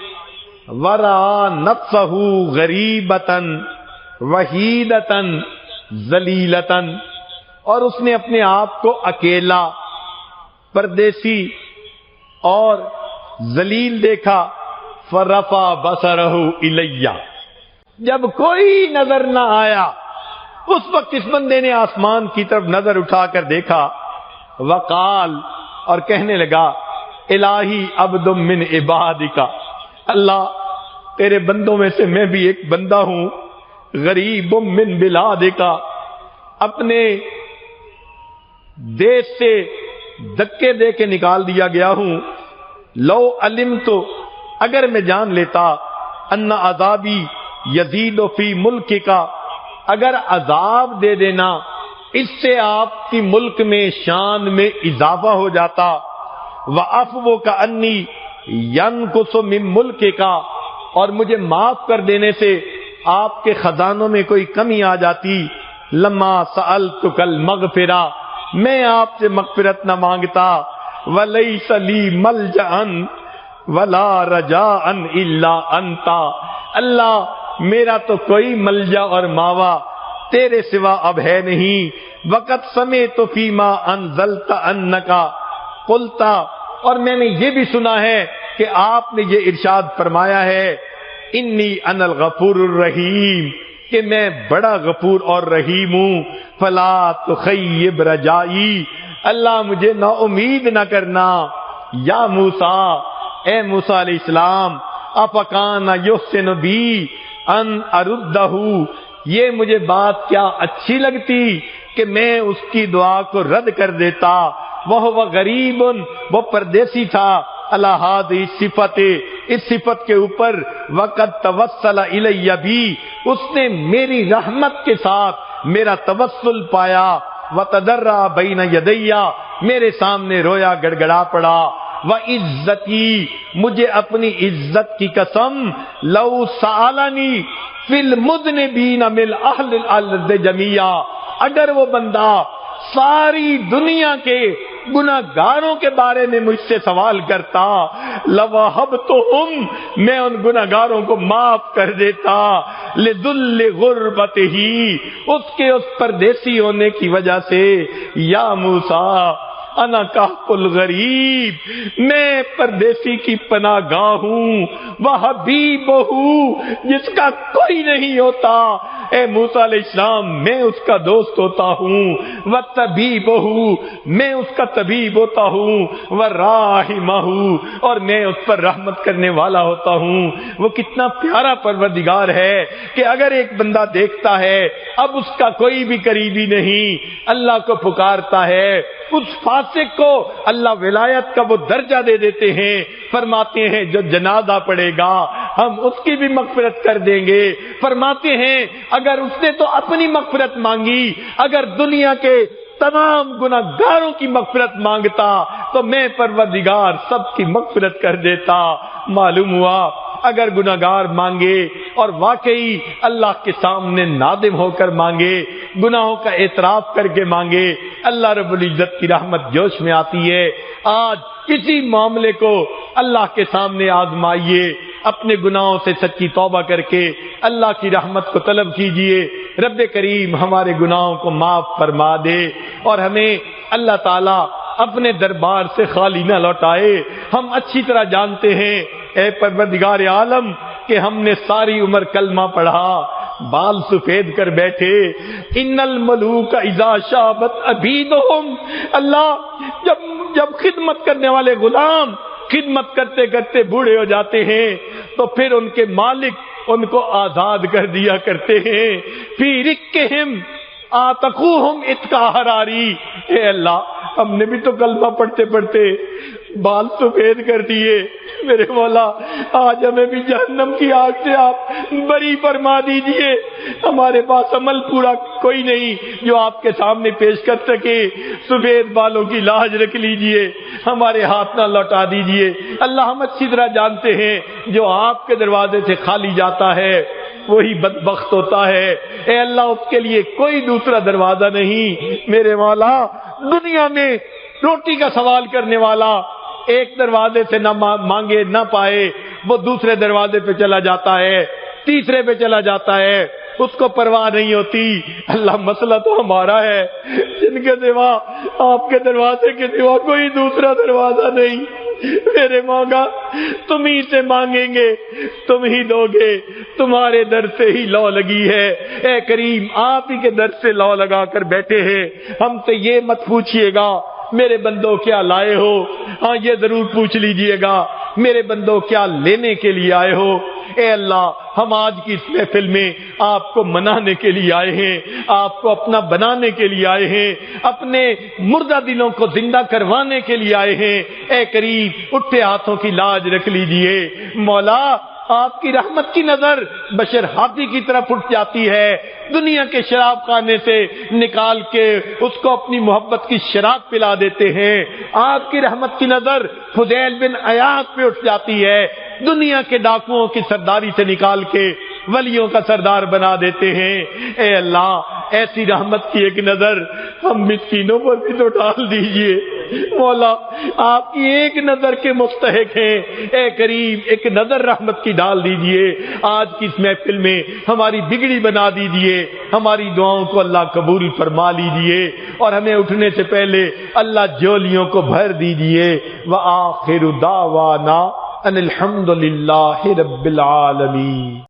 ورا نفسہ غریبتن وحیدتن ذلیلتن، اور اس نے اپنے آپ کو اکیلا، پردیسی اور ذلیل دیکھا۔ فرفع بصرہ الیہ، جب کوئی نظر نہ آیا اس وقت اس بندے نے آسمان کی طرف نظر اٹھا کر دیکھا، وقال، اور کہنے لگا، الہی عبد من عبادک، اللہ تیرے بندوں میں سے میں بھی ایک بندہ ہوں، غریب من بلادک، اپنے دیش سے دھکے دے کے نکال دیا گیا ہوں، لو علمت، اگر میں جان لیتا، ان عذابی یزید فی ملک کا، اگر عذاب دے دینا اس سے آپ کی ملک میں شان میں اضافہ ہو جاتا، وعفوک انی ینقص من ملک کا، اور مجھے معاف کر دینے سے آپ کے خزانوں میں کوئی کمی آ جاتی، لما سألتک المغفرہ، میں آپ سے مغفرت نہ مانگتا، ولیس لی ملجأ ولا رجاء الا انت، اللہ میرا تو کوئی ملجا اور ماوا تیرے سوا اب ہے نہیں، وقت سمعت فیما انزلت انکا قلت، اور میں نے یہ بھی سنا ہے کہ آپ نے یہ ارشاد فرمایا ہے، انی انا الغفور الرحیم، کہ میں بڑا غفور اور رحیم ہوں، فلا تخیب رجائی، اللہ مجھے نا امید نہ کرنا، یا موسیٰ، اے موسیٰ علیہ السلام، افکان یحسن بی ان اردہ، یہ مجھے بات کیا اچھی لگتی کہ میں اس کی دعا کو رد کر دیتا، وہ غریب، وہ پردیسی تھا، اللہ ہذہ صفت، اس صفت کے اوپر، وقت توسل الی بھی، اس نے میری رحمت کے ساتھ میرا توسل پایا، وتضرع بین یدی، میرے سامنے رویا گڑگڑا پڑا، وعزتی، مجھے اپنی عزت کی قسم، لو سالنی فی المذنبین من اہل الارض جمیعا، اگر وہ بندہ ساری دنیا کے گناہگاروں کے بارے میں مجھ سے سوال کرتا، لوہبتہم، میں ان گناہگاروں کو معاف کر دیتا، لذل غربتہ، اس کے اس پردیسی ہونے کی وجہ سے، یا موسیٰ انا کہف الغریب، میں پردیسی کی پناہ گاہ ہوں، وحبیبہ، جس کا کوئی نہیں ہوتا، اے موسیٰ علیہ السلام میں اس کا دوست ہوتا ہوں، وطبیبہ، میں اس کا طبیب ہوتا ہوں، وراحمہ، اور میں اس پر رحمت کرنے والا ہوتا ہوں۔ وہ کتنا پیارا پروردگار ہے کہ اگر ایک بندہ دیکھتا ہے اب اس کا کوئی بھی قریبی نہیں، اللہ کو پکارتا ہے، اس فاسق کو اللہ ولایت کا وہ درجہ دے دیتے ہیں، فرماتے ہیں جو جنازہ پڑے گا ہم اس کی بھی مغفرت کر دیں گے، فرماتے ہیں اگر اس نے تو اپنی مغفرت مانگی، اگر دنیا کے تمام گناہگاروں کی مغفرت مانگتا تو میں پروردگار سب کی مغفرت کر دیتا۔ معلوم ہوا اگر گناہگار مانگے اور واقعی اللہ کے سامنے نادم ہو کر مانگے، گناہوں کا اعتراف کر کے مانگے، اللہ رب العزت کی رحمت جوش میں آتی ہے۔ آج اسی معاملے کو اللہ کے سامنے آزمائیے، اپنے گناہوں سے سچی توبہ کر کے اللہ کی رحمت کو طلب کیجئے، رب کریم ہمارے گناہوں کو معاف فرما دے اور ہمیں اللہ تعالی اپنے دربار سے خالی نہ لوٹائے۔ ہم اچھی طرح جانتے ہیں اے پروردگار عالم کہ ہم نے ساری عمر کلمہ پڑھا، بال سفید کر بیٹھے، ان الملوک اذا شابت عبیدہم، اللہ جب خدمت کرنے والے غلام خدمت کرتے کرتے بوڑھے ہو جاتے ہیں تو پھر ان کے مالک ان کو آزاد کر دیا کرتے ہیں، فی رقہم آتقوہم اتقا حراری۔ اے اللہ ہم نے بھی تو کلمہ پڑھتے پڑھتے بال سفید کر دیے، میرے مولا آج ہمیں بھی جہنم کی آگ سے آپ بری فرما دیجئے۔ ہمارے پاس عمل پورا کوئی نہیں جو آپ کے سامنے پیش کر سکے، سفید بالوں کی لاج رکھ لیجئے، ہمارے ہاتھ نہ لوٹا دیجئے۔ اللہ ہم اچھی طرح جانتے ہیں جو آپ کے دروازے سے خالی جاتا ہے وہی بدبخت ہوتا ہے، اے اللہ اس کے لیے کوئی دوسرا دروازہ نہیں۔ میرے مولا دنیا میں روٹی کا سوال کرنے والا ایک دروازے سے نہ مانگے نہ پائے، وہ دوسرے دروازے پہ چلا جاتا ہے، تیسرے پہ چلا جاتا ہے، اس کو پرواہ نہیں ہوتی۔ اللہ مسئلہ تو ہمارا ہے، جن کے سوا آپ کے دروازے کے سوا کوئی دوسرا دروازہ نہیں۔ میرے مولا تم ہی سے مانگیں گے تم ہی دو گے، تمہارے در سے ہی لو لگی ہے، اے کریم آپ ہی کے در سے لو لگا کر بیٹھے ہیں۔ ہم سے یہ مت پوچھئے گا میرے بندوں کیا لائے ہو، ہاں یہ ضرور پوچھ لیجئے گا میرے بندوں کیا لینے کے لیے آئے ہو۔ اے اللہ ہم آج کی اس محفل میں آپ کو منانے کے لیے آئے ہیں، آپ کو اپنا بنانے کے لیے آئے ہیں، اپنے مردہ دلوں کو زندہ کروانے کے لیے آئے ہیں۔ اے کریم اٹھے ہاتھوں کی لاج رکھ لیجئے، مولا آپ کی رحمت کی نظر بشر ہاتھی کی طرف اٹھ جاتی ہے، دنیا کے شراب خانے سے نکال کے اس کو اپنی محبت کی شراب پلا دیتے ہیں۔ آپ کی رحمت کی نظر فضیل بن عیاض پہ اٹھ جاتی ہے، دنیا کے ڈاکوؤں کی سرداری سے نکال کے ولیوں کا سردار بنا دیتے ہیں۔ اے اللہ، ایسی رحمت کی ایک نظر ہم مسکینوں پر بھی تو ڈال دیجئے۔ مولا، آپ کی ایک نظر کے مستحق ہیں، اے کریم ایک نظر رحمت کی ڈال دیجئے۔ آج کی اس محفل میں ہماری بگڑی بنا دیجئے، ہماری دعاؤں کو اللہ قبول فرما لیجئے، اور ہمیں اٹھنے سے پہلے اللہ جولیوں کو بھر دیجئے۔ وآخر دعوانا ان الحمد للہ رب العالمین۔